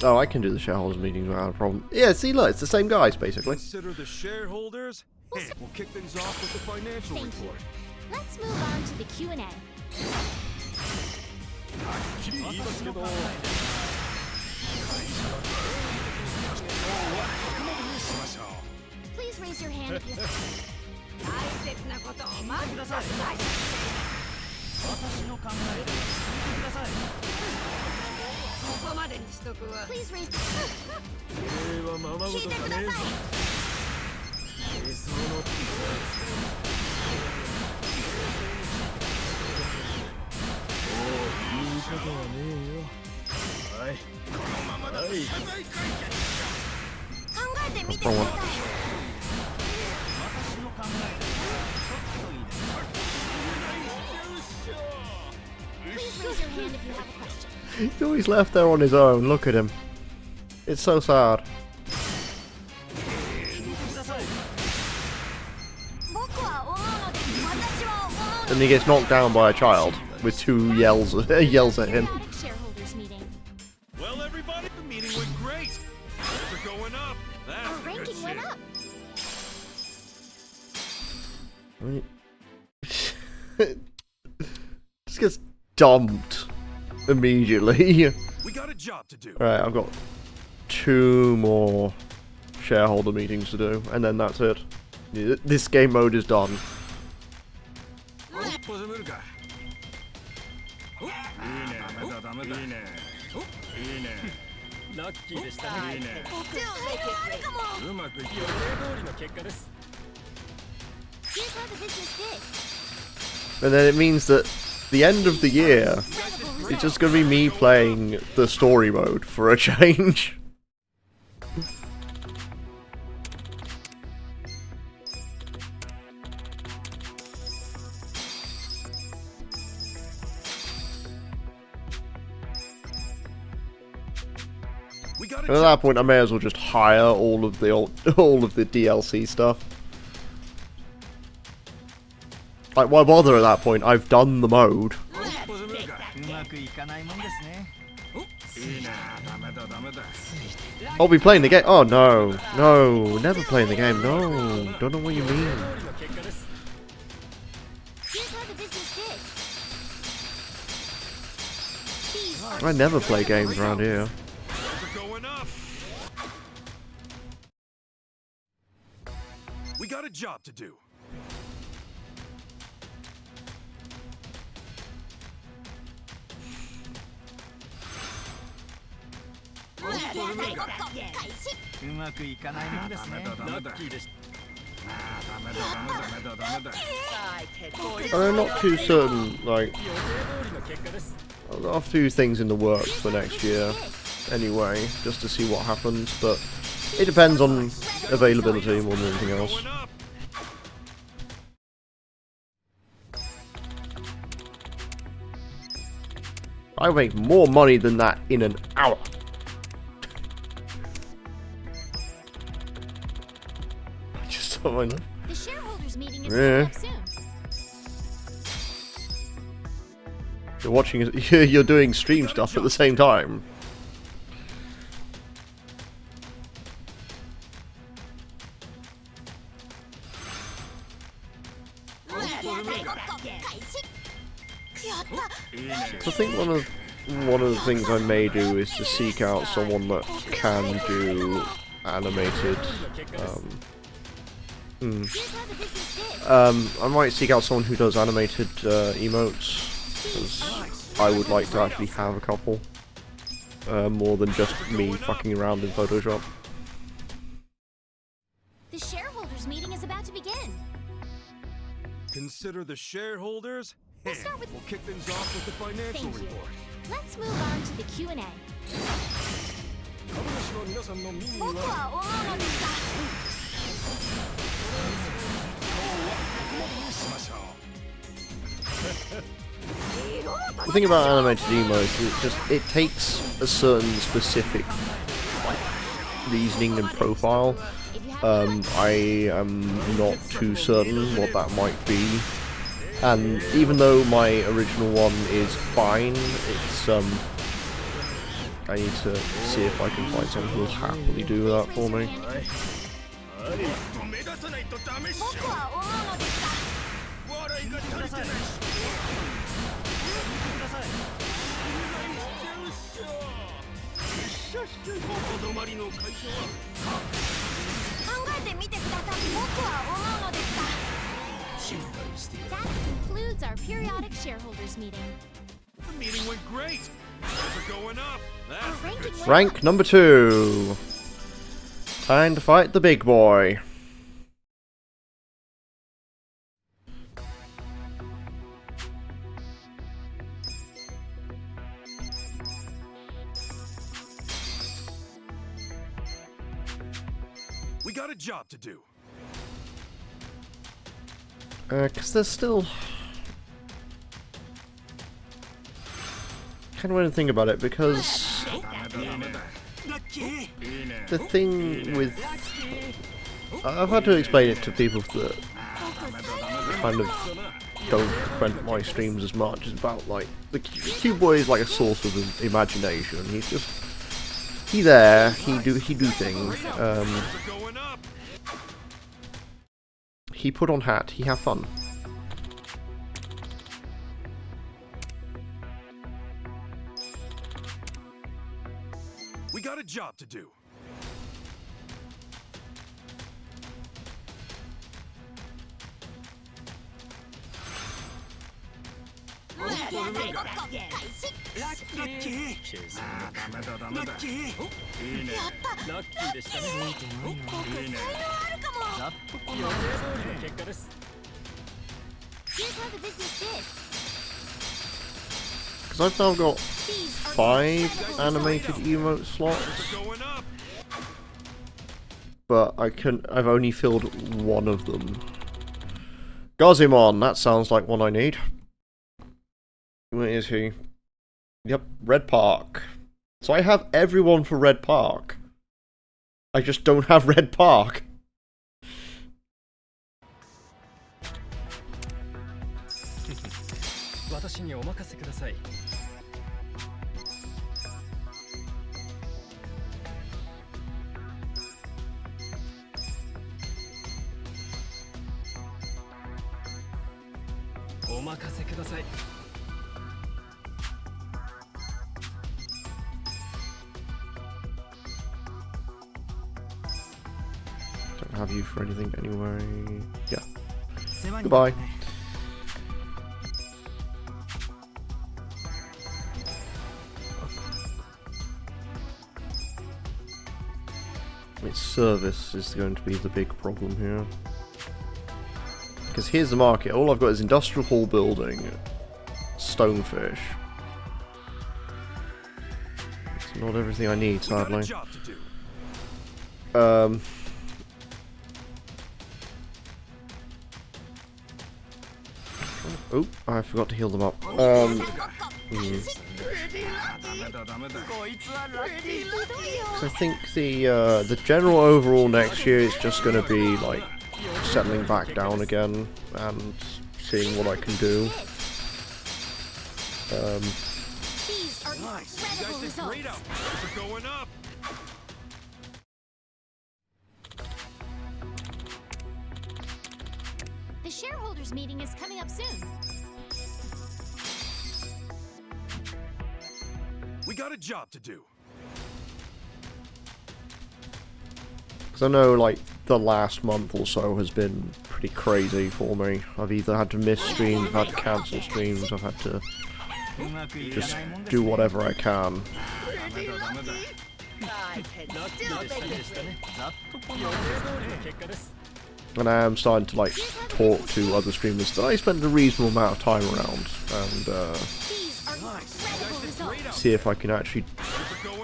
Oh, I can do the shareholders meeting without a problem. Yeah, see, look, it's the same guys, basically. Consider the shareholders. Hey, we'll kick things off with the financial Thank you. report. Let's move on to the Q&A. きり言いますけど。 Please raise your hand if you... 大切なことを待ってください。私の考えで聞いてください。ここまでにしとくわ。 Please read. 礼はままごとじゃねえぞ。理想の言うことはねえよ。はい、このままだと謝罪会見考えてみてください。私の考えでちょっといいですか。 Please raise your hand if you have a question. He's always left there on his own. Look at him. It's so sad. 僕は思うのです。私は思うの And he gets knocked down by a child with two yells at him. Dramatic shareholders meeting. Well, everybody, the meeting went great. Shares are going up. That's Our the good ranking went shit. up. Just gets dumped immediately. We got a job to do. Alright, I've got 2 more shareholder meetings to do, and then that's it. This game mode is done. 一歩攻めるか。いいね。ダメだダメだ。いいね。いいね。ラッキーでしたね。いいね。うまくいくよ。予定通りの結果です。 Here's how the business did. And then it means that the end of the year, it's just gonna be me playing the story mode for a change. We got a And at job. that point, I may as well just hire all of the DLC stuff. Like, why bother at that point? I've done the mode. 一歩攻めるか。うまくいかないもんですね。いいね。ダメだダメだ。 I'll be playing the game. Oh no, no, never playing the game. No, don't know what you mean. 通りの結果です。 Here's how the business did. These are I never play games around here. Shares are going up. We got a job to do. Let's take a 開始。うまくいかないもんですね。ダメだダメだラッキーでした。ダメだダメだダメだダメだ。 I'm not too certain, like, 予定通りの結果です。 I've got a few things in the works for next year anyway, just to see what happens, but it depends on availability more than anything else. Going up. I make more money than that in an hour. I just saw my life. the shareholders meeting is Yeah. coming up soon. You're watching, you're doing stream stuff at the same time. I think one of the things I may do is to seek out someone that can do animated. Here's how the business did. I might seek out someone who does animated emotes, because I would like to actually have a couple, more than just me fucking around in Photoshop. The shareholders meeting is about to begin. Consider the shareholders. We'll start with- We'll kick things off with the financial Thank you. report. Let's move on to the Q&A. 株主の皆さんの耳には僕は思うのですが。しましょう。 The thing about animated emotes is it takes a certain specific reasoning and profile. If you have I am not too certain what that might be. And even though my original one is fine, it's I need to see if I can find someone who will happily do that for me. 目立たないとダメっしょ。僕は思うのですが。笑いが足りてないし。ください。ここ止まりの会社は考えてみてください。僕は思うのですが。してやる That concludes our periodic shareholders meeting. The meeting went great. We're going up. Our That's the ranking good went Rank up. number 2. Time to fight the big boy. We got a job to do. Because there's still... kind of want to think about it, because the thing with... I've had to explain it to people that kind of don't frequent my streams as much. It's about, like, the Cube Boy is like a source of imagination. He's just... he there, he do things. We're going up. He put on hat, he have fun. We got a job to do. Here's how the business did. Because I've now got These are 5 animated emote slots, We're going up. but I've only filled 1 of them. Gazimon, that sounds like one I need. Where is he? Yep, Red Park. So I have everyone for Red Park. I just don't have Red Park. 私にお任せください お任せください Don't have you for anything anyway. Yeah. 世話に Goodbye. Its service is going to be the big problem here. Because here's the market. All I've got is industrial hall building, stonefish. It's not everything I need, We got a sadly. job to do. Oh, I forgot to heal them up. こいつはラッキー So I think the general overall next year is just going to be like settling back down again and seeing what I can do. These are Nice. You incredible guys did great results. out. We're going up. The shareholders meeting is coming up soon. We got a job to do. Because I know like the last month or so has been pretty crazy for me. I've either had to miss streams, I've had to cancel streams, I've had to うまくいか just ないもんです do whatever I can. ラッキーでしたねざっとこの予定通りの結果です And I am starting to like talk to other streamers that I spend a reasonable amount of time around and These are incredible results. see if I can actually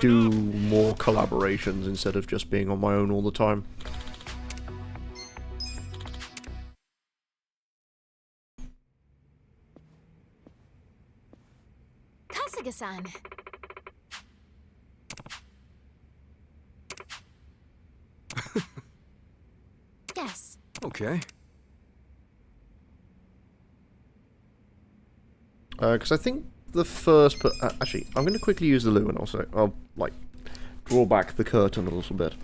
do more collaborations instead of just being on my own all the time. Kasuga-san. Yes. Okay. Because I think the first... actually, I'm going to quickly use the loo and I'll like, draw back the curtain a little bit.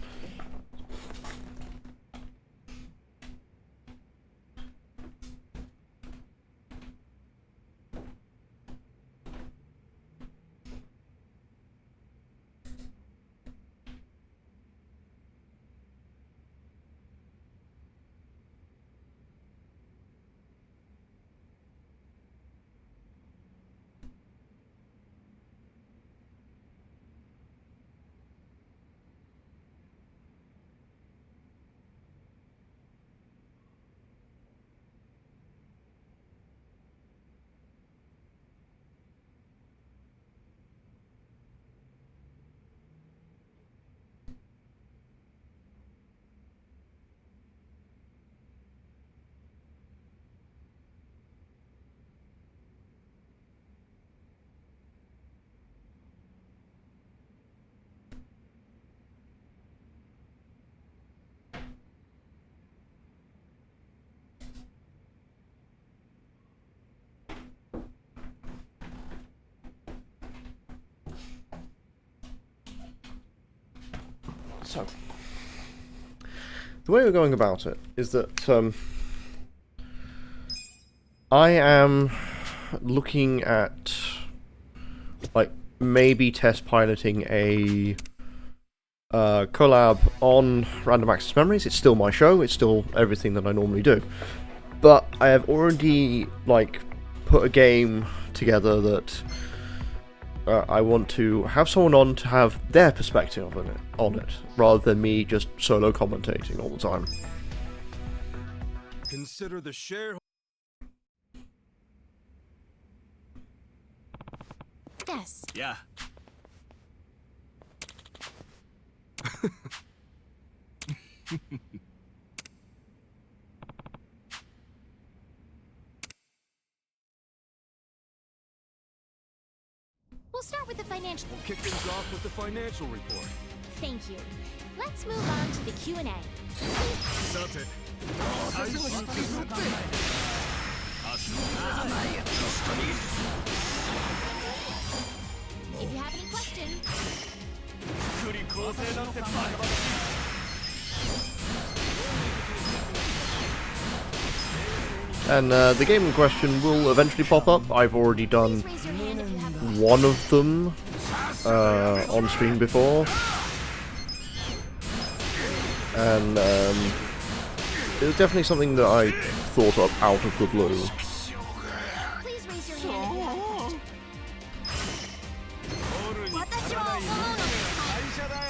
So, the way we're going about it is that I am looking at, like, maybe test piloting a collab on Random Access Memories. It's still my show, it's still everything that I normally do. But I have already, like, put a game together that I want to have someone on to have their perspective on it, rather than me just solo commentating all the time. Consider the shareholder. Yes. Yeah. We'll start with the financial. We'll kick things off with the financial report. Thank you. Let's move on to the Q&A. さて、回収するって足の If you have any questions, 福利厚生なんてバカバカしい And the game in question will eventually pop up. I've already done please raise your hand if you have a one of them on stream before. And it was definitely something that I thought up out of the blue. Please raise your hand if you have a question. 私は思うのです 会社だよ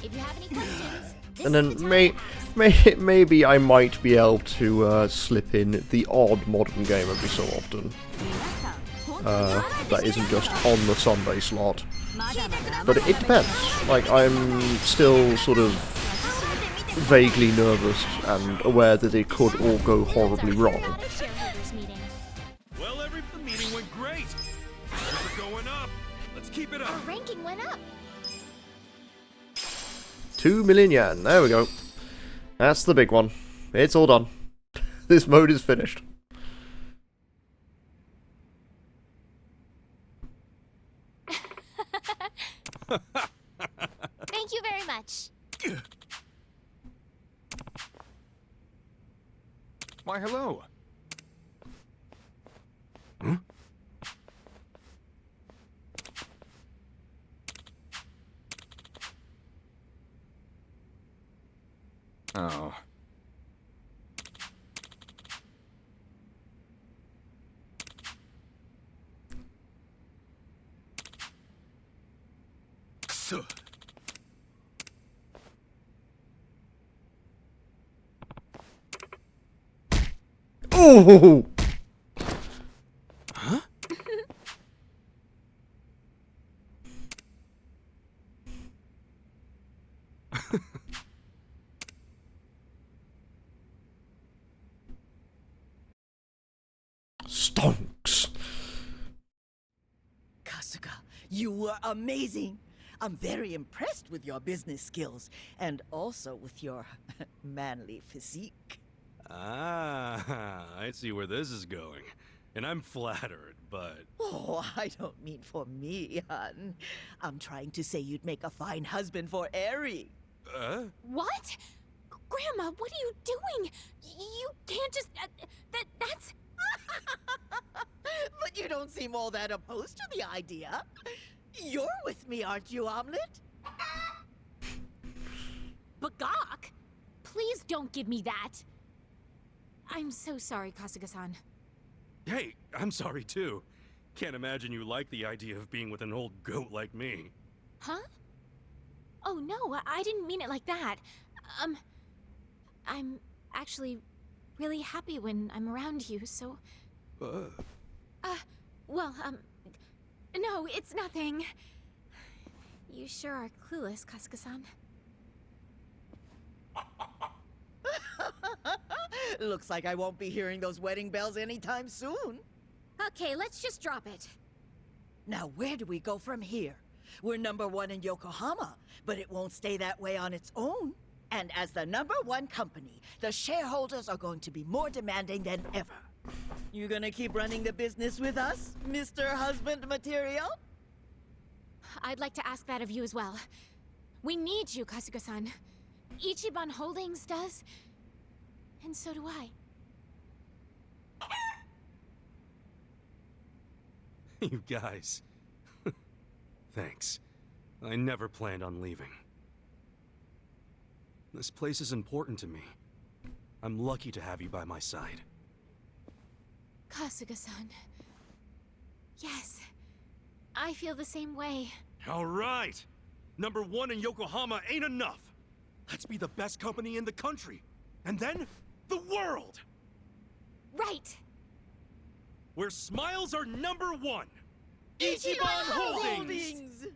If you have any questions, this And is then the time. maybe I might be able to slip in the odd modern game every so often. 皆さん本当に That isn't just on the Sunday slot. まだまだ But it depends. Like, I'm still sort of vaguely nervous and aware that it could all go horribly wrong. Shareholders meeting. Well, the meeting went great. We're going up. Let's keep it up. Our ranking went up. 2 million yen. There we go. That's the big one. It's all done. This mode is finished. Thank you very much. Why, hello. Oh. So, Oh! Stonks. Kasuga, you were amazing. I'm very impressed with your business skills and also with your manly physique. Ah, I see where this is going. And I'm flattered, but... Oh, I don't mean for me, hon. I'm trying to say you'd make a fine husband for Eri. What? Grandma, what are you doing? You can't just... that's... But you don't seem all that opposed to the idea. You're with me, aren't you, Omelette? Bagak? Please don't give me that. I'm so sorry, Kasuga-san. Hey, I'm sorry too. Can't imagine you like the idea of being with an old goat like me. Huh? Oh, no, I didn't mean it like that. I'm actually really happy when I'm around you, so... well, no, it's nothing. You sure are clueless, Kasuga-san. Looks like I won't be hearing those wedding bells anytime soon. Okay, let's just drop it. Now, where do we go from here? We're #1 in Yokohama, but it won't stay that way on its own. And as the #1 company, the shareholders are going to be more demanding than ever. You gonna keep running the business with us, Mr. Husband Material? I'd like to ask that of you as well. We need you, Kasuga-san. Ichiban Holdings does. And so do I. You guys. Thanks. I never planned on leaving. This place is important to me. I'm lucky to have you by my side. Kasuga-san. Yes. I feel the same way. All right! #1 in Yokohama ain't enough! Let's be the best company in the country! And then, the world! Right! Where smiles are #1! Ichiban Holdings!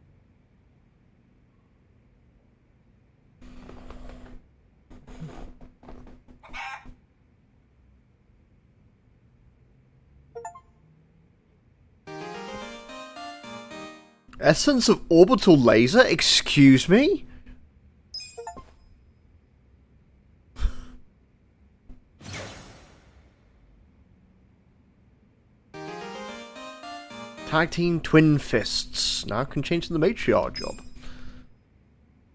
Essence of orbital laser? Excuse me? Tag team twin fists. Now can change to the matriarch job.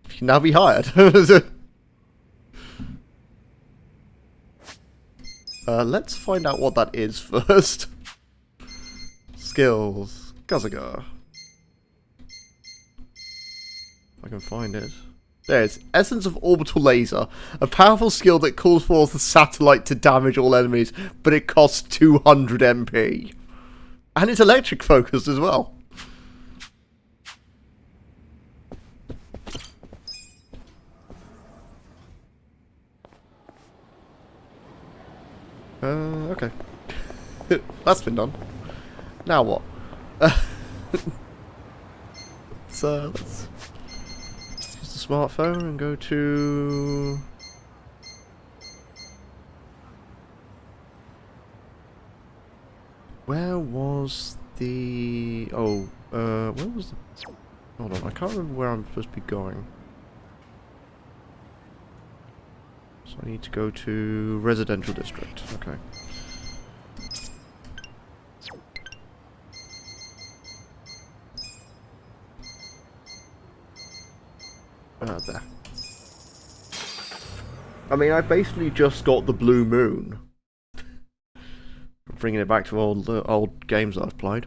You can now be hired. Let's find out what that is first. Skills. Kasuga. If I can find it. There it is. Essence of Orbital Laser. A powerful skill that calls forth the satellite to damage all enemies, but it costs 200 MP. And it's electric focused as well. Okay. That's been done. Now what? Let's use the smartphone and go to... Where was the... Oh, where was the... Hold on, I can't remember where I'm supposed to be going. So I need to go to Residential District. Okay. There. I mean, I basically just got the Blue Moon. Bringing it back to old games that I've played.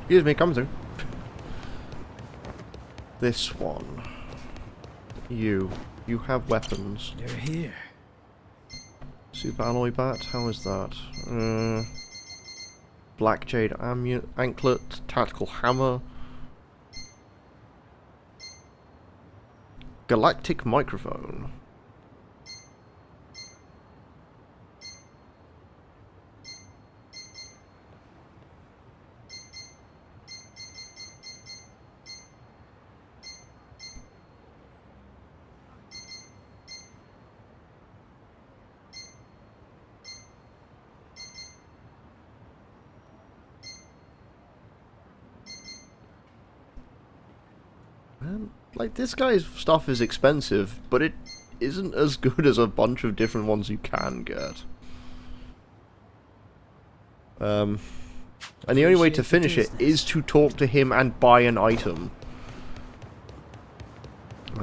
Excuse me, come through. This one. You have weapons. You're here. Super alloy bat, how is that? Black jade anklet, tactical hammer. Galactic microphone. Like, this guy's stuff is expensive, but it isn't as good as a bunch of different ones you can get. And the only way to finish it is to talk to him and buy an item.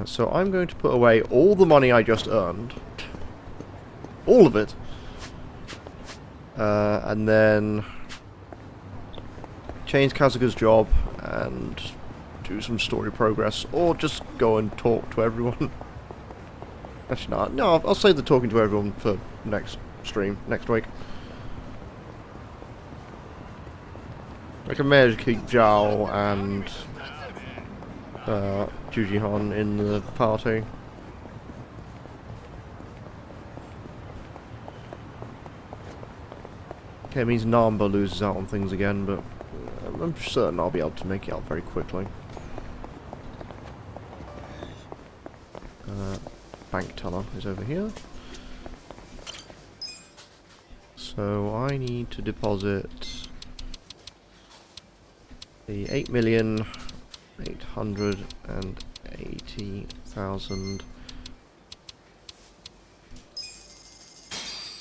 So I'm going to put away all the money I just earned. All of it. And then change Kasuga's job and do some story progress, or just go and talk to everyone. Actually, no, I'll save the talking to everyone for next stream, next week. I can manage to keep Zhao and Jujihan in the party. Okay, it means Namba loses out on things again, but I'm certain I'll be able to make it out very quickly. Bank teller is over here. So I need to deposit the 8,880,000.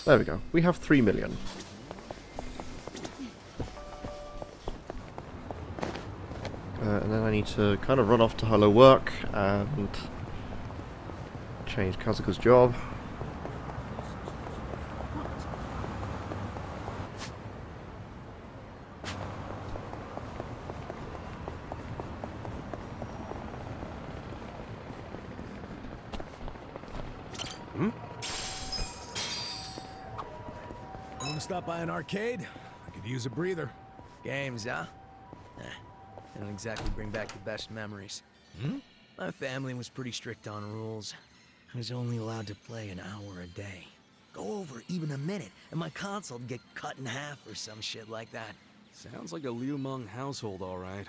There we go. We have 3 million. And then I need to kind of run off to Hello Work and change Kazuka's job. Want to stop by an arcade? I could use a breather. Games, huh? They don't exactly bring back the best memories. My family was pretty strict on rules. I was only allowed to play an hour a day. Go over even a minute, and my console would get cut in half or some shit like that. Sounds like a Liu Meng household, all right.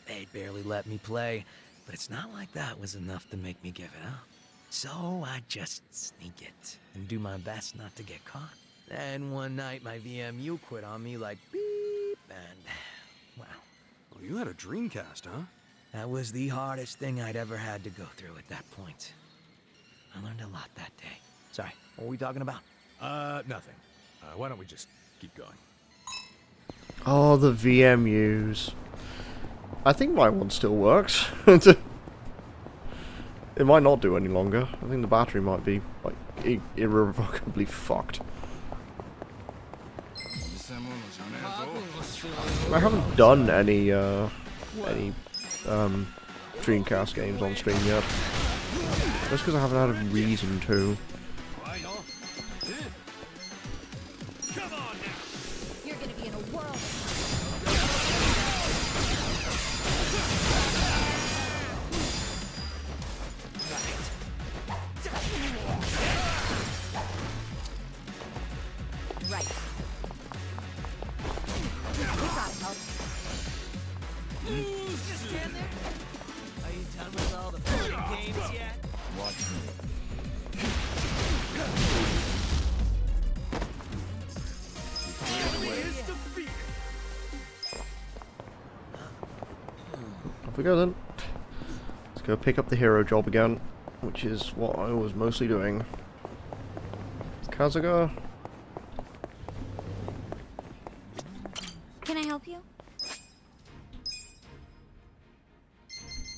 They'd barely let me play, but it's not like that was enough to make me give it up. So I just sneak it and do my best not to get caught. Then one night my VMU quit on me like beep, and wow. Well, you had a Dreamcast, huh? That was the hardest thing I'd ever had to go through at that point. I learned a lot that day. Sorry, what were we talking about? Nothing. Why don't we just keep going? Oh, the VMUs. I think my one still works. It might not do any longer. I think the battery might be like irrevocably fucked. I haven't done any Dreamcast games on stream yet. Just because I haven't had a reason to. You're gonna be in a world. Right. Just stand there. Are you done with all the fun and games yet? Watch me. Off we go then. Let's go pick up the hero job again, which is what I was mostly doing. Kazuga. Can I help you?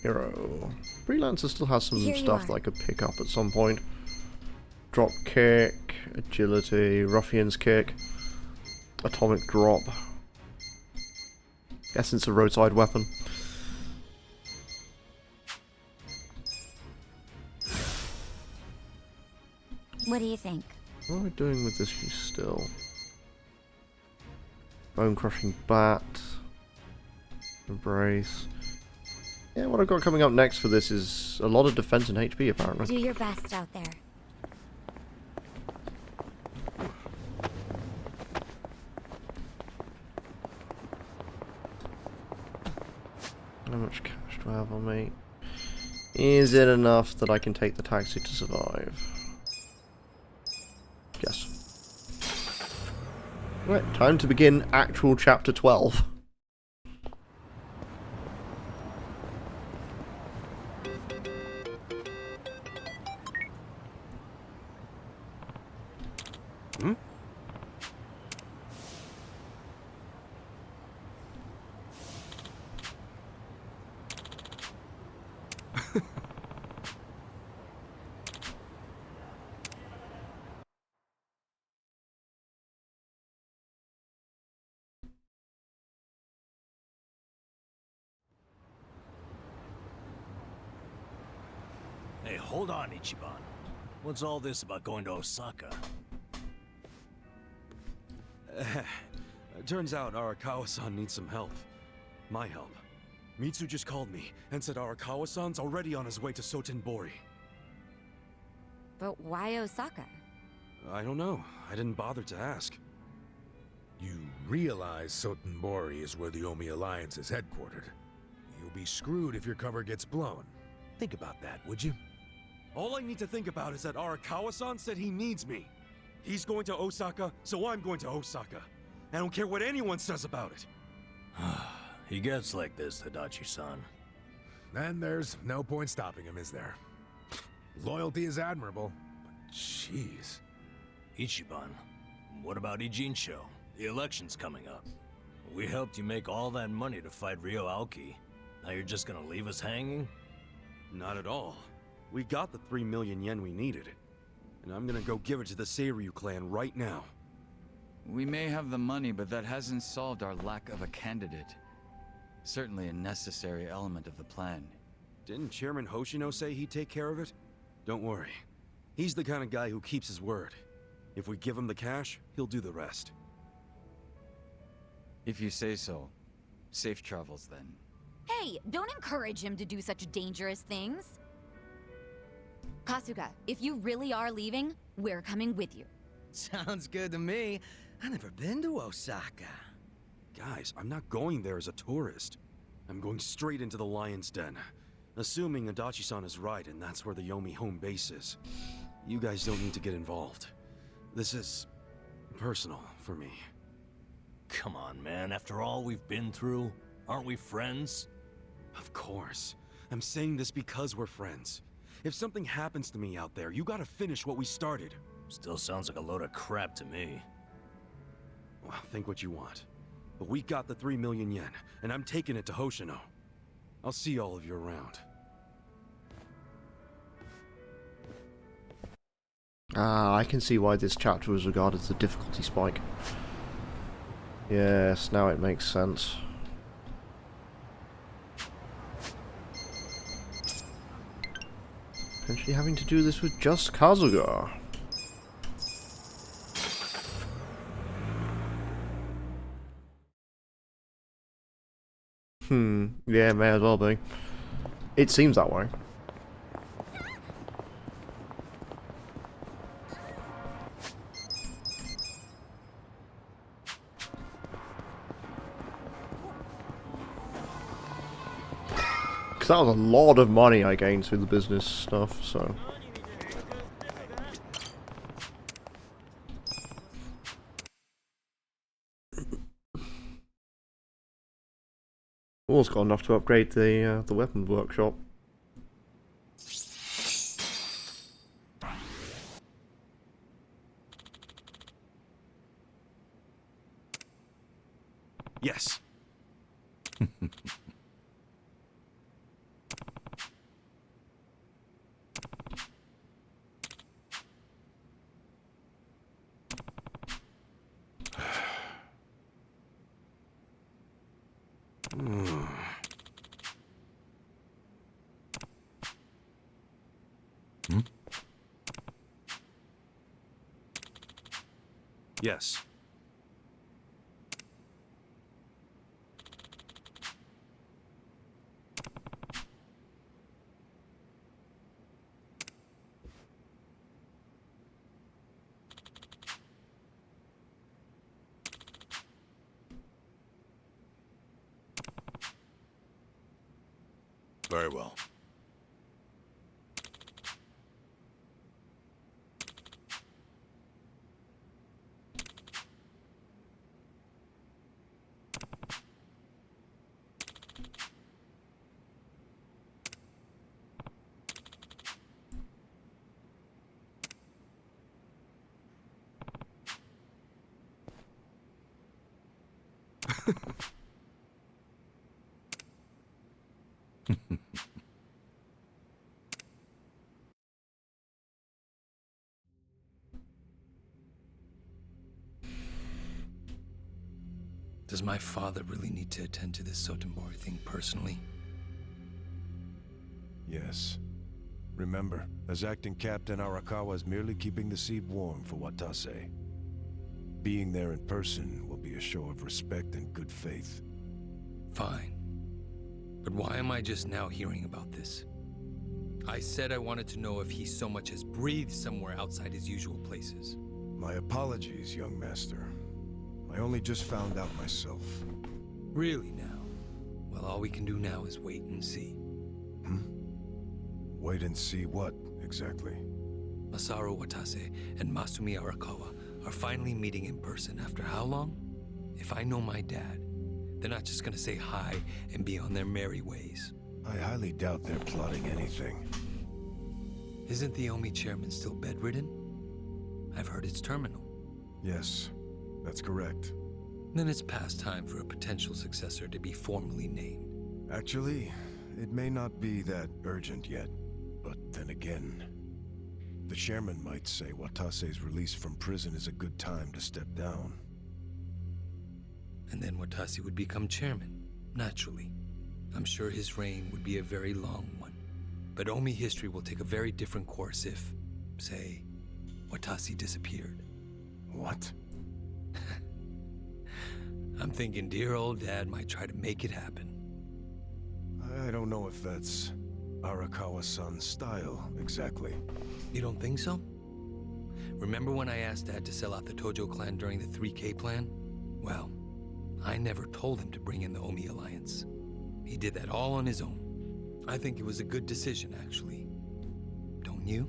Hero. Freelancer still has some Here you stuff are. that I could pick up at some point. Drop kick, agility, ruffian's kick, atomic drop. Guess it's a roadside weapon. What do you think? What am I doing with this still? Bone crushing bat. Embrace. Yeah, what I've got coming up next for this is a lot of defense and HP apparently. Do your best out there. How much cash do I have on me? Is it enough that I can take the taxi to survive? Yes. Right, time to begin actual chapter 12. Hey, hold on, Ichiban. What's all this about going to Osaka? Turns out Arakawa-san needs some help. My help. Mitsu just called me and said Arakawa-san's already on his way to Sotenbori. But why Osaka? I don't know. I didn't bother to ask. You realize Sotenbori is where the Omi Alliance is headquartered. You'll be screwed if your cover gets blown. Think about that, would you? All I need to think about is that Arakawa-san said he needs me. He's going to Osaka, so I'm going to Osaka. I don't care what anyone says about it. He gets like this, Tadachi-san. Then there's no point stopping him, is there? Loyalty is admirable, but jeez. Ichiban, what about Ijincho? The election's coming up. We helped you make all that money to fight Ryo Aoki. Now you're just gonna leave us hanging? Not at all. We got the 3 million yen we needed. And I'm gonna go give it to the Seiryu clan right now. We may have the money, but that hasn't solved our lack of a candidate. Certainly a necessary element of the plan. Didn't Chairman Hoshino say he'd take care of it? Don't worry. He's the kind of guy who keeps his word. If we give him the cash, he'll do the rest. If you say so. Safe travels, then. Hey, don't encourage him to do such dangerous things. Kasuga, if you really are leaving, we're coming with you. Sounds good to me. I've never been to Osaka. Guys, I'm not going there as a tourist. I'm going straight into the Lion's Den. Assuming Adachi-san is right and that's where the Yomi home base is. You guys don't need to get involved. This is personal for me. Come on, man. After all we've been through, aren't we friends? Of course. I'm saying this because we're friends. If something happens to me out there, you gotta finish what we started. Still sounds like a load of crap to me. Well, think what you want. But we got the 3 million yen, and I'm taking it to Hoshino. I'll see all of you around. Ah, I can see why this chapter was regarded as a difficulty spike. Yes, now it makes sense. Potentially having to do this with just Kasuga. Yeah, may as well be. It seems that way. Because that was a lot of money I gained through the business stuff, so... Almost got enough to upgrade the weapons workshop. Yes. Yes. Very well. Does my father really need to attend to this Sotenbori thing personally? Yes. Remember, as acting captain, Arakawa is merely keeping the seat warm for Watase. Being there in person will be a show of respect and good faith. Fine. But why am I just now hearing about this? I said I wanted to know if he so much as breathed somewhere outside his usual places. My apologies, young master. I only just found out myself. Really now? Well, all we can do now is wait and see. Wait and see what, exactly? Masaru Watase and Masumi Arakawa are finally meeting in person after how long? If I know my dad, they're not just gonna say hi and be on their merry ways. I highly doubt they're plotting anything. Isn't the Omi chairman still bedridden? I've heard it's terminal. Yes, that's correct. Then it's past time for a potential successor to be formally named. Actually, it may not be that urgent yet. But then again, the chairman might say Watase's release from prison is a good time to step down. And then Watase would become chairman, naturally. I'm sure his reign would be a very long one. But Omi history will take a very different course if, say, Watase disappeared. What? I'm thinking dear old dad might try to make it happen. I don't know if that's Arakawa-san's style, exactly. You don't think so? Remember when I asked Dad to sell out the Tojo clan during the 3K plan? Well, I never told him to bring in the Omi Alliance. He did that all on his own. I think it was a good decision, actually. Don't you?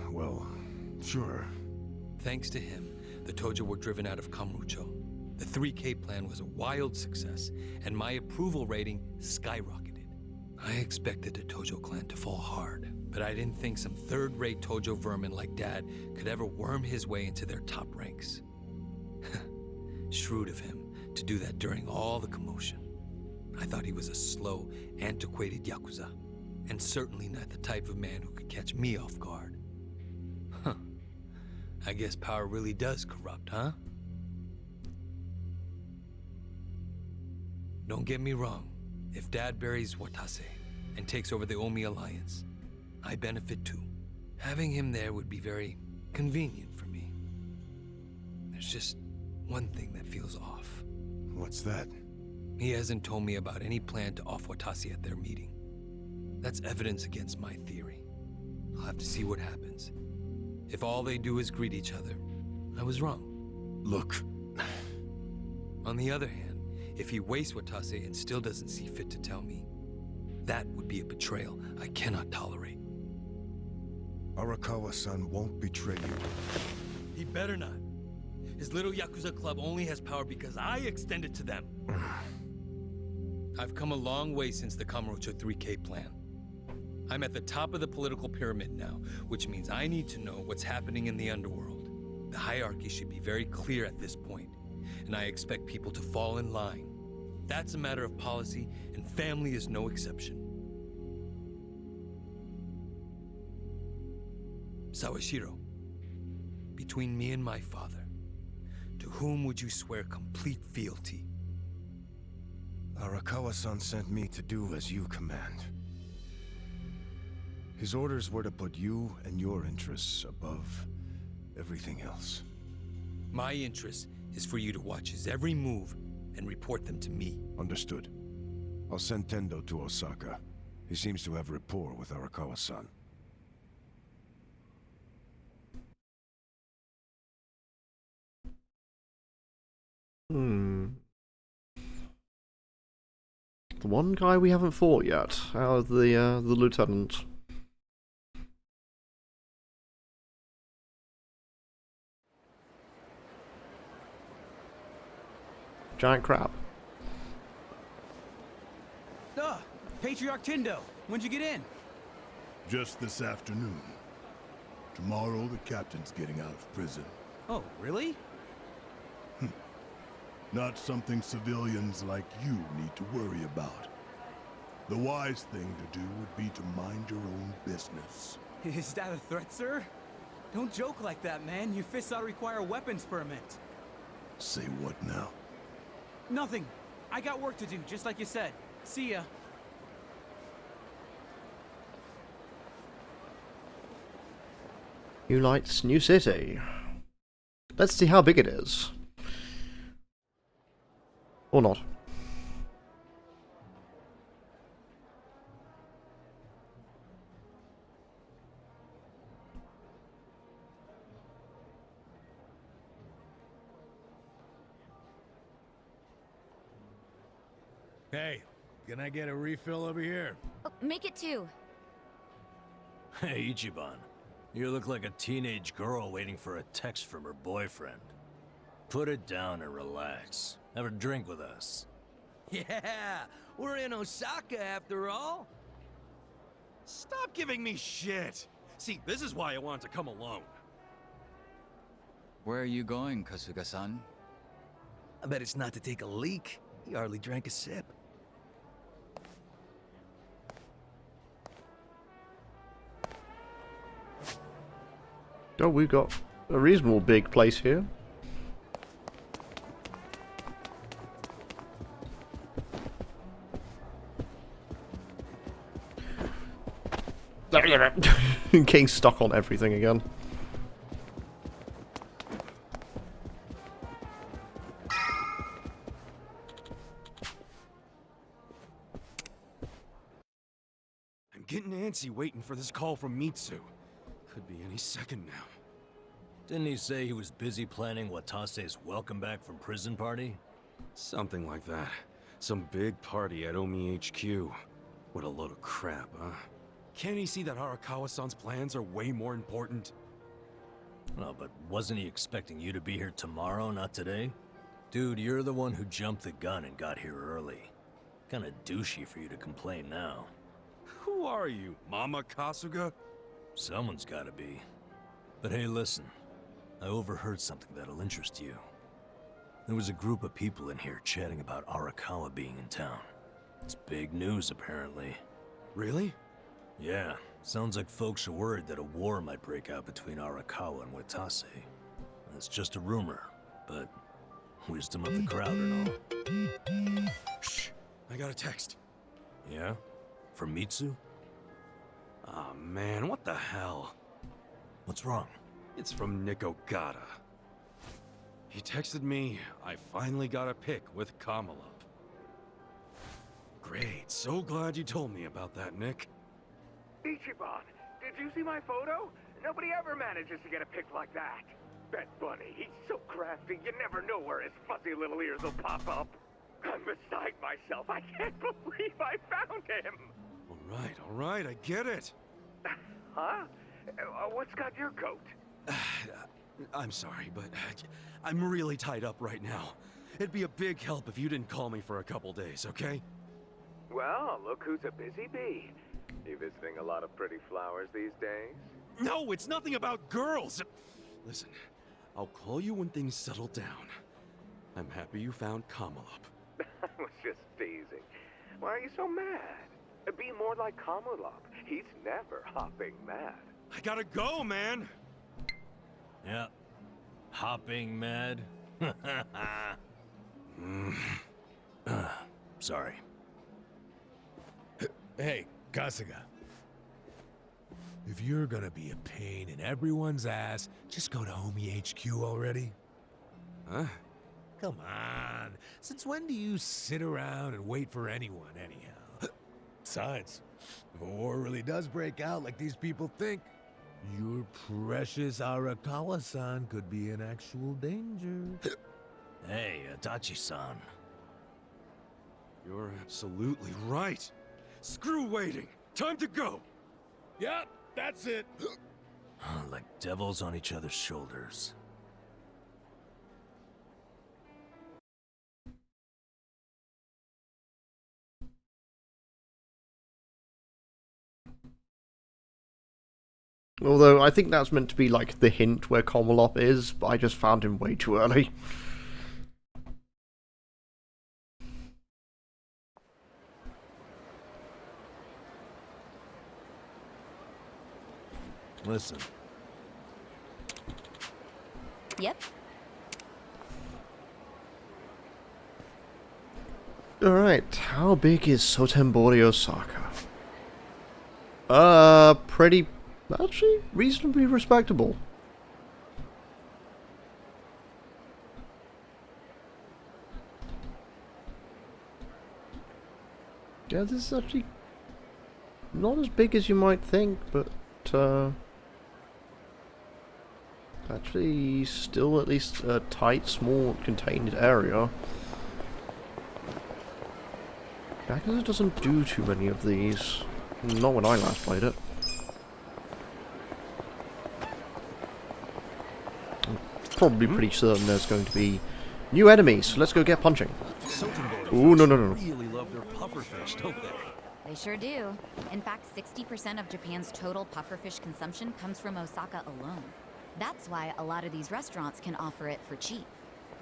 Well, sure. Thanks to him, the Tojo were driven out of Kamurocho. The 3K plan was a wild success, and my approval rating skyrocketed. I expected the Tojo clan to fall hard, but I didn't think some third-rate Tojo vermin like Dad could ever worm his way into their top ranks. Shrewd of him to do that during all the commotion. I thought he was a slow, antiquated Yakuza, and certainly not the type of man who could catch me off guard. Huh. I guess power really does corrupt, huh? Don't get me wrong. If Dad buries Watase and takes over the Omi Alliance, I benefit too. Having him there would be very convenient for me. There's just one thing that feels off. What's that? He hasn't told me about any plan to off Watase at their meeting. That's evidence against my theory. I'll have to see what happens. If all they do is greet each other, I was wrong. Look. On the other hand, if he wastes Watase and still doesn't see fit to tell me, that would be a betrayal I cannot tolerate. Arakawa-san won't betray you. He better not. His little Yakuza club only has power because I extend it to them. I've come a long way since the Kamurocho 3K plan. I'm at the top of the political pyramid now, which means I need to know what's happening in the underworld. The hierarchy should be very clear at this point, and I expect people to fall in line. That's a matter of policy, and family is no exception. Sawashiro, between me and my father, to whom would you swear complete fealty? Arakawa-san sent me to do as you command. His orders were to put you and your interests above everything else. My interest is for you to watch his every move and report them to me. Understood. I'll send Tendo to Osaka. He seems to have rapport with Arakawa-san. The one guy we haven't fought yet, out of the lieutenant. Giant crab. Patriarch Tendo, when'd you get in? Just this afternoon. Tomorrow, the captain's getting out of prison. Oh, really? Not something civilians like you need to worry about. The wise thing to do would be to mind your own business. Is that a threat, sir? Don't joke like that, man. Your fists ought to require a weapons permit. Say what now? Nothing. I got work to do, just like you said. See ya. New Lights, New City. Let's see how big it is. Or not. Hey, can I get a refill over here? Oh, make it 2. Hey, Ichiban. You look like a teenage girl waiting for a text from her boyfriend. Put it down and relax. Have a drink with us. Yeah, we're in Osaka after all. Stop giving me shit! See, this is why I wanted to come alone. Where are you going, Kasuga-san? I bet it's not to take a leak. He hardly drank a sip. Oh, we've got a reasonable big place here. Getting stuck on everything again. I'm getting antsy waiting for this call from Mitsu. Could be any second now. Didn't he say he was busy planning Watase's welcome back from prison party? Something like that. Some big party at Omi HQ. What a load of crap, huh? Can't he see that Arakawa-san's plans are way more important? Oh, but wasn't he expecting you to be here tomorrow, not today? Dude, you're the one who jumped the gun and got here early. Kinda douchey for you to complain now. Who are you, Mama Kasuga? Someone's gotta be. But hey, listen. I overheard something that'll interest you. There was a group of people in here chatting about Arakawa being in town. It's big news, apparently. Really? Yeah, sounds like folks are worried that a war might break out between Arakawa and Watase. That's just a rumor, but wisdom of the crowd and all. Shh! I got a text. Yeah? From Mitsu? Aw, man, what the hell? What's wrong? It's from Nick Ogata. He texted me, I finally got a pic with Kamalup. Great, so glad you told me about that, Nick. Ichiban, did you see my photo? Nobody ever manages to get a pic like that. Bet Bunny, he's so crafty, you never know where his fuzzy little ears will pop up. I'm beside myself. I can't believe I found him. All right, I get it. Huh? What's got your coat? I'm sorry, but I'm really tied up right now. It'd be a big help if you didn't call me for a couple days, okay? Well, look who's a busy bee. You visiting a lot of pretty flowers these days? No, it's nothing about girls! Listen, I'll call you when things settle down. I'm happy you found Kamalup. I was just teasing. Why are you so mad? Be more like Kamalup. He's never hopping mad. I gotta go, man! Yeah. Hopping mad? Sorry. Hey, Kasuga. If you're gonna be a pain in everyone's ass, just go to Omi HQ already. Huh? Come on. Since when do you sit around and wait for anyone, anyhow? Besides, if a war really does break out like these people think, your precious Arakawa-san could be in actual danger. Hey, Adachi-san. You're absolutely right. Screw waiting. Time to go. Yep, that's it. Like devils on each other's shoulders. Although, I think that's meant to be like the hint where Komolop is, but I just found him way too early. Listen. Yep. Alright, how big is Sotembori Osaka? Pretty... actually, reasonably respectable. Yeah, this is actually not as big as you might think, but actually still at least a tight, small, contained area. Yakuza doesn't do too many of these. Not when I last played it. I'm probably pretty certain there's going to be new enemies. So let's go get punching. Ooh, no. Really love their pufferfish, don't they? They sure do. In fact, 60% of Japan's total pufferfish consumption comes from Osaka alone. That's why a lot of these restaurants can offer it for cheap.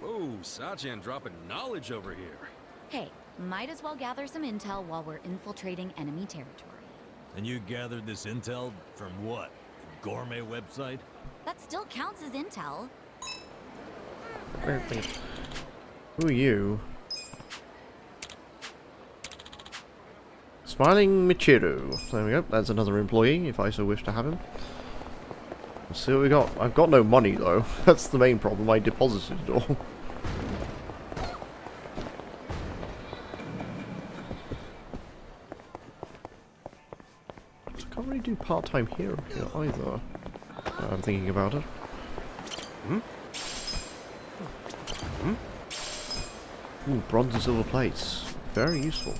Whoa, Sachan dropping knowledge over here. Hey, might as well gather some intel while we're infiltrating enemy territory. And you gathered this intel from what? A gourmet website? That still counts as intel. Who are you? Smiling Michiru. There we go. That's another employee, if I so wish to have him. Let's see what we got. I've got no money, though. That's the main problem. I deposited it all. I can't really do part-time hero here either. I'm thinking about it. Ooh, bronze and silver plates. Very useful.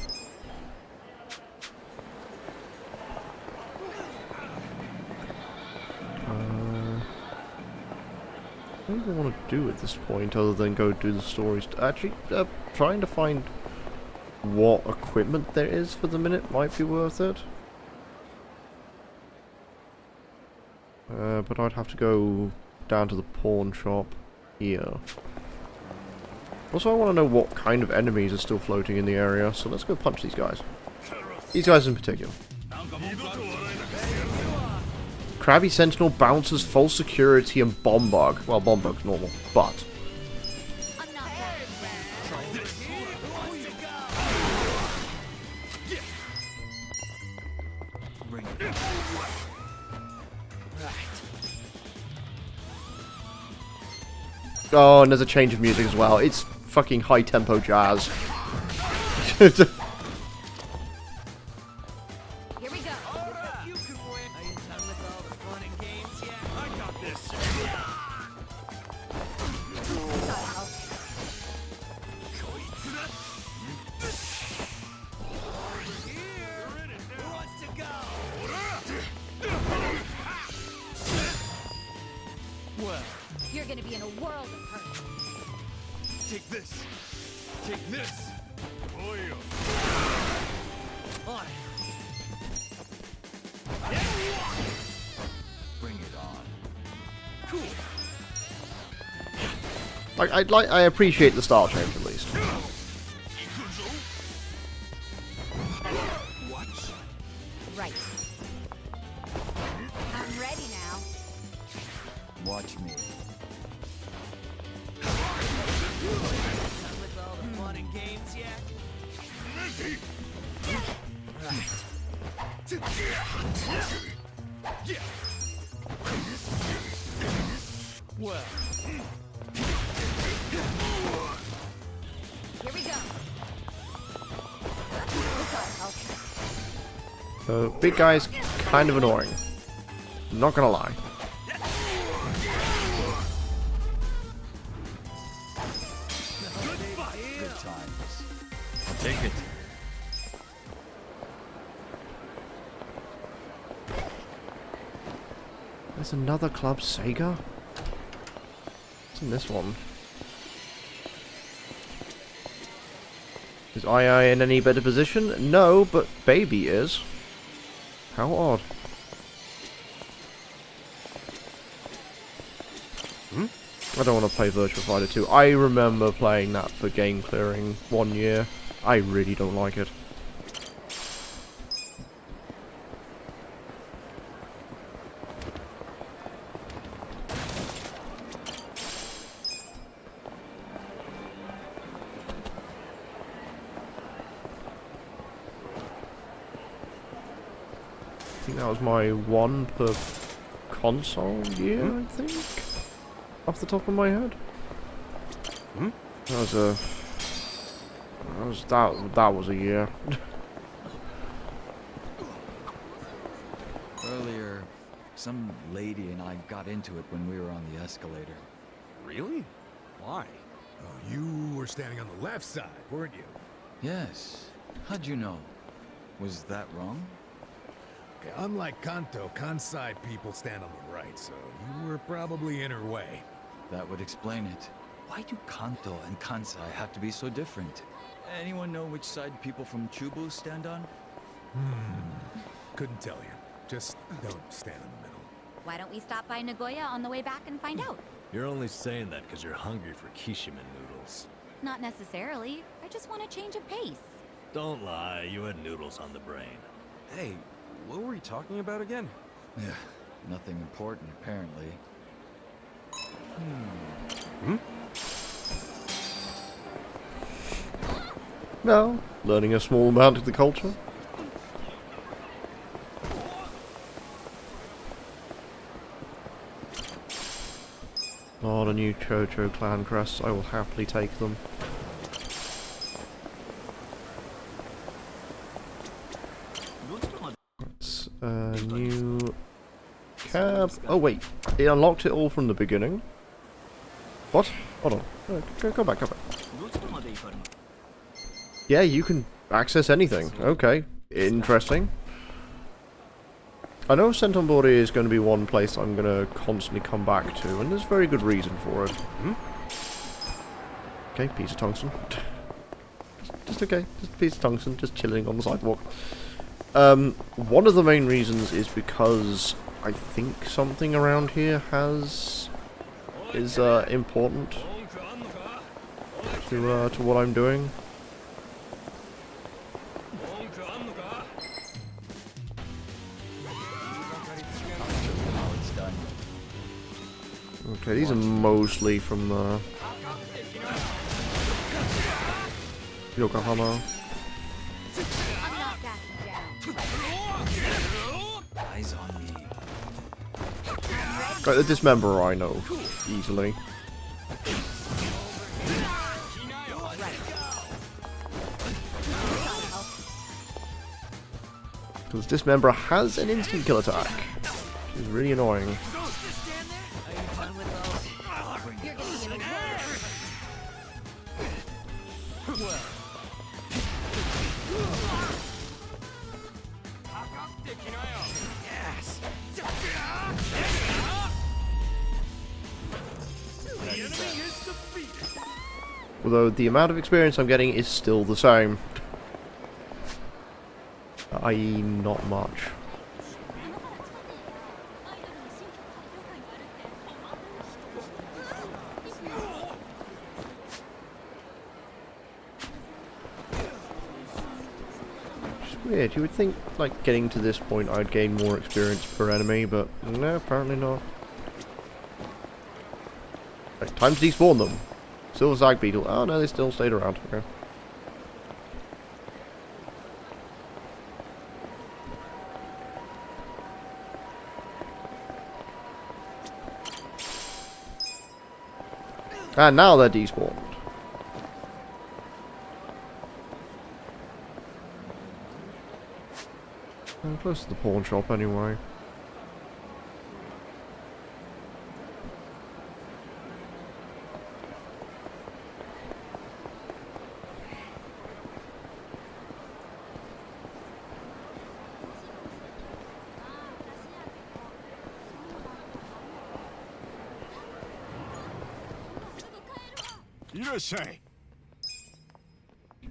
What do I want to do at this point other than go do the stories? Actually, trying to find what equipment there is for the minute might be worth it. But I'd have to go down to the pawn shop here. Also, I want to know what kind of enemies are still floating in the area, so let's go punch these guys. These guys in particular. Krabby Sentinel, Bouncers, False Security, and Bomb Bug. Well, Bomb Bug's normal, but... Oh, and there's a change of music as well. It's fucking high-tempo jazz. Here we go. You can win. Are you done with all the fun and games yet? I got this. Who wants to go? Well, You're gonna be in a world of hurt. take this. Take this. Oil. On it. Bring it on. Cool. I appreciate the style change at least. Right. I'm ready now. Watch me. Done with all the fun and games yet? Well, Here we go. Big guy's kind of annoying. Not gonna lie. Good times. I'll take it. There's another Club Sega? What's in this one? Is II in any better position? No, but Baby is. How odd. I don't want to play Virtua Fighter 2. I remember playing that for game clearing one year. I really don't like it. I think that was my one per console year, I think? Off the top of my head. That was a... That was a year. Earlier, some lady and I got into it when we were on the escalator. Really? Why? Oh, you were standing on the left side, weren't you? Yes. How'd you know? Was that wrong? Okay, unlike Kanto, Kansai people stand on the right, so you were probably in her way. That would explain it. Why do Kanto and Kansai have to be so different? Anyone know which side people from Chubu stand on? Couldn't tell you. Just don't stand in the middle. Why don't we stop by Nagoya on the way back and find out? You're only saying that because you're hungry for kishimen noodles. Not necessarily. I just want a change of pace. Don't lie, you had noodles on the brain. Hey, what were you talking about again? Yeah, nothing important, apparently. No, learning a small amount of the culture. Oh, the new Chocho clan crests. I will happily take them. It's a new cab. Oh wait, it unlocked it all from the beginning. What? Hold on. No, go back, go back. Yeah, you can access anything. Okay, interesting. I know Sentonbori is going to be one place I'm going to constantly come back to, and there's very good reason for it. Okay, piece of tungsten. Just okay, just a piece of tungsten, just chilling on the sidewalk. One of the main reasons is because I think something around here is important to what I'm doing. Okay, these are mostly from Yokohama. Eyes on me. Right, the dismember I know easily. Because dismember has an instant kill attack, which is really annoying. Although the amount of experience I'm getting is still the same. I.e. not much. It's weird, you would think, like, getting to this point I'd gain more experience per enemy, but no, apparently not. Right, time to despawn them. Silver Zag Beetle. Oh no, they still stayed around. Okay. And now they're despawned. I'm close to the pawn shop anyway.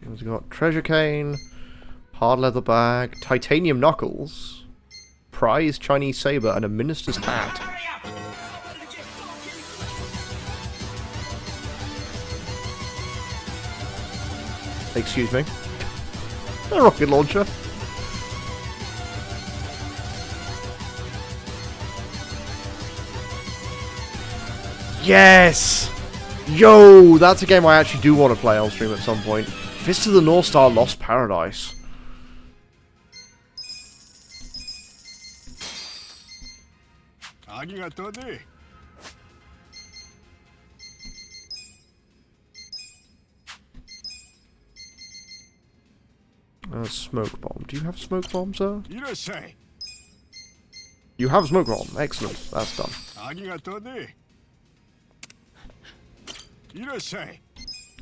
We've got treasure cane, hard leather bag, titanium knuckles, prize Chinese saber, and a minister's hat. Excuse me. A rocket launcher. Yes! Yo, that's a game I actually do want to play on stream at some point. Fist of the North Star Lost Paradise. Smoke bomb. Do you have a smoke bomb, sir? You have a smoke bomb. Excellent. That's done.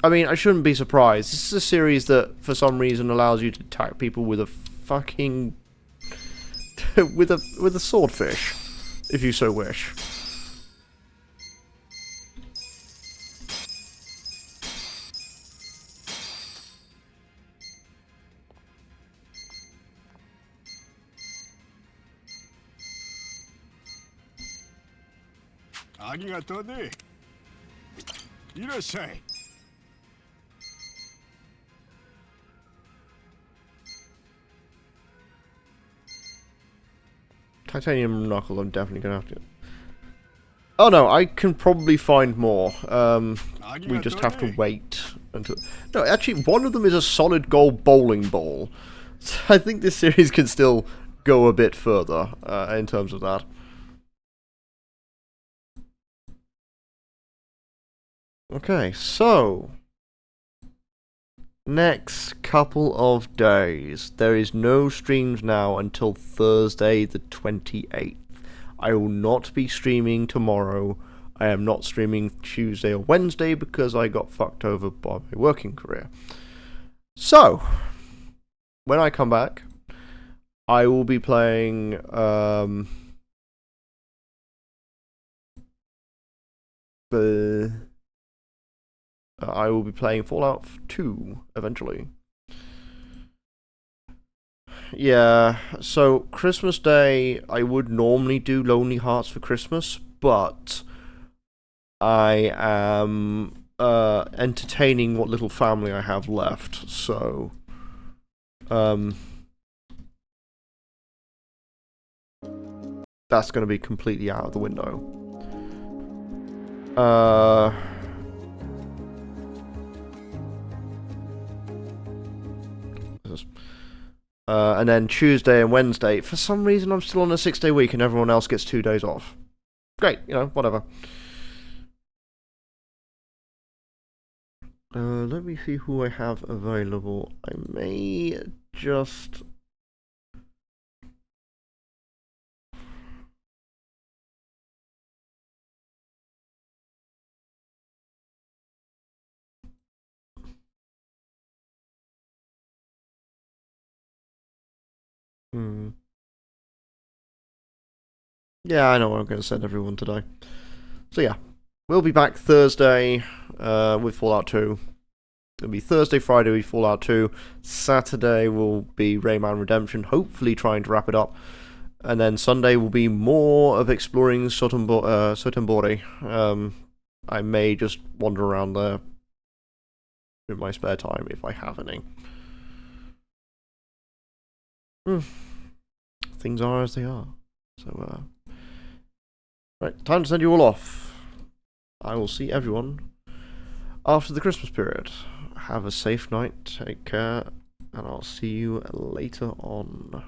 I mean, I shouldn't be surprised. This is a series that, for some reason, allows you to attack people with a fucking... with a swordfish, if you so wish. Titanium knuckle, I'm definitely gonna have to... Oh no, I can probably find more. We just have to wait until... No, actually, one of them is a solid gold bowling ball. So I think this series can still go a bit further, in terms of that. Okay, so... next couple of days. There is no streams now until Thursday the 28th. I will not be streaming tomorrow. I am not streaming Tuesday or Wednesday because I got fucked over by my working career. So, when I come back, I will be playing... I will be playing Fallout 2 eventually. Yeah, so Christmas Day, I would normally do Lonely Hearts for Christmas, but I am entertaining what little family I have left, so that's going to be completely out of the window. And then Tuesday and Wednesday, for some reason I'm still on a 6-day week and everyone else gets 2 days off. Great, you know, whatever. Let me see who I have available. I may just... Yeah, I know what I'm going to send everyone today. So yeah, we'll be back Thursday with Fallout 2. It'll be Thursday, Friday with Fallout 2. Saturday will be Rayman Redemption, hopefully trying to wrap it up. And then Sunday will be more of exploring Sotenbori. I may just wander around there in my spare time if I have any. Things are as they are. So, right, time to send you all off. I will see everyone after the Christmas period. Have a safe night, take care, and I'll see you later on.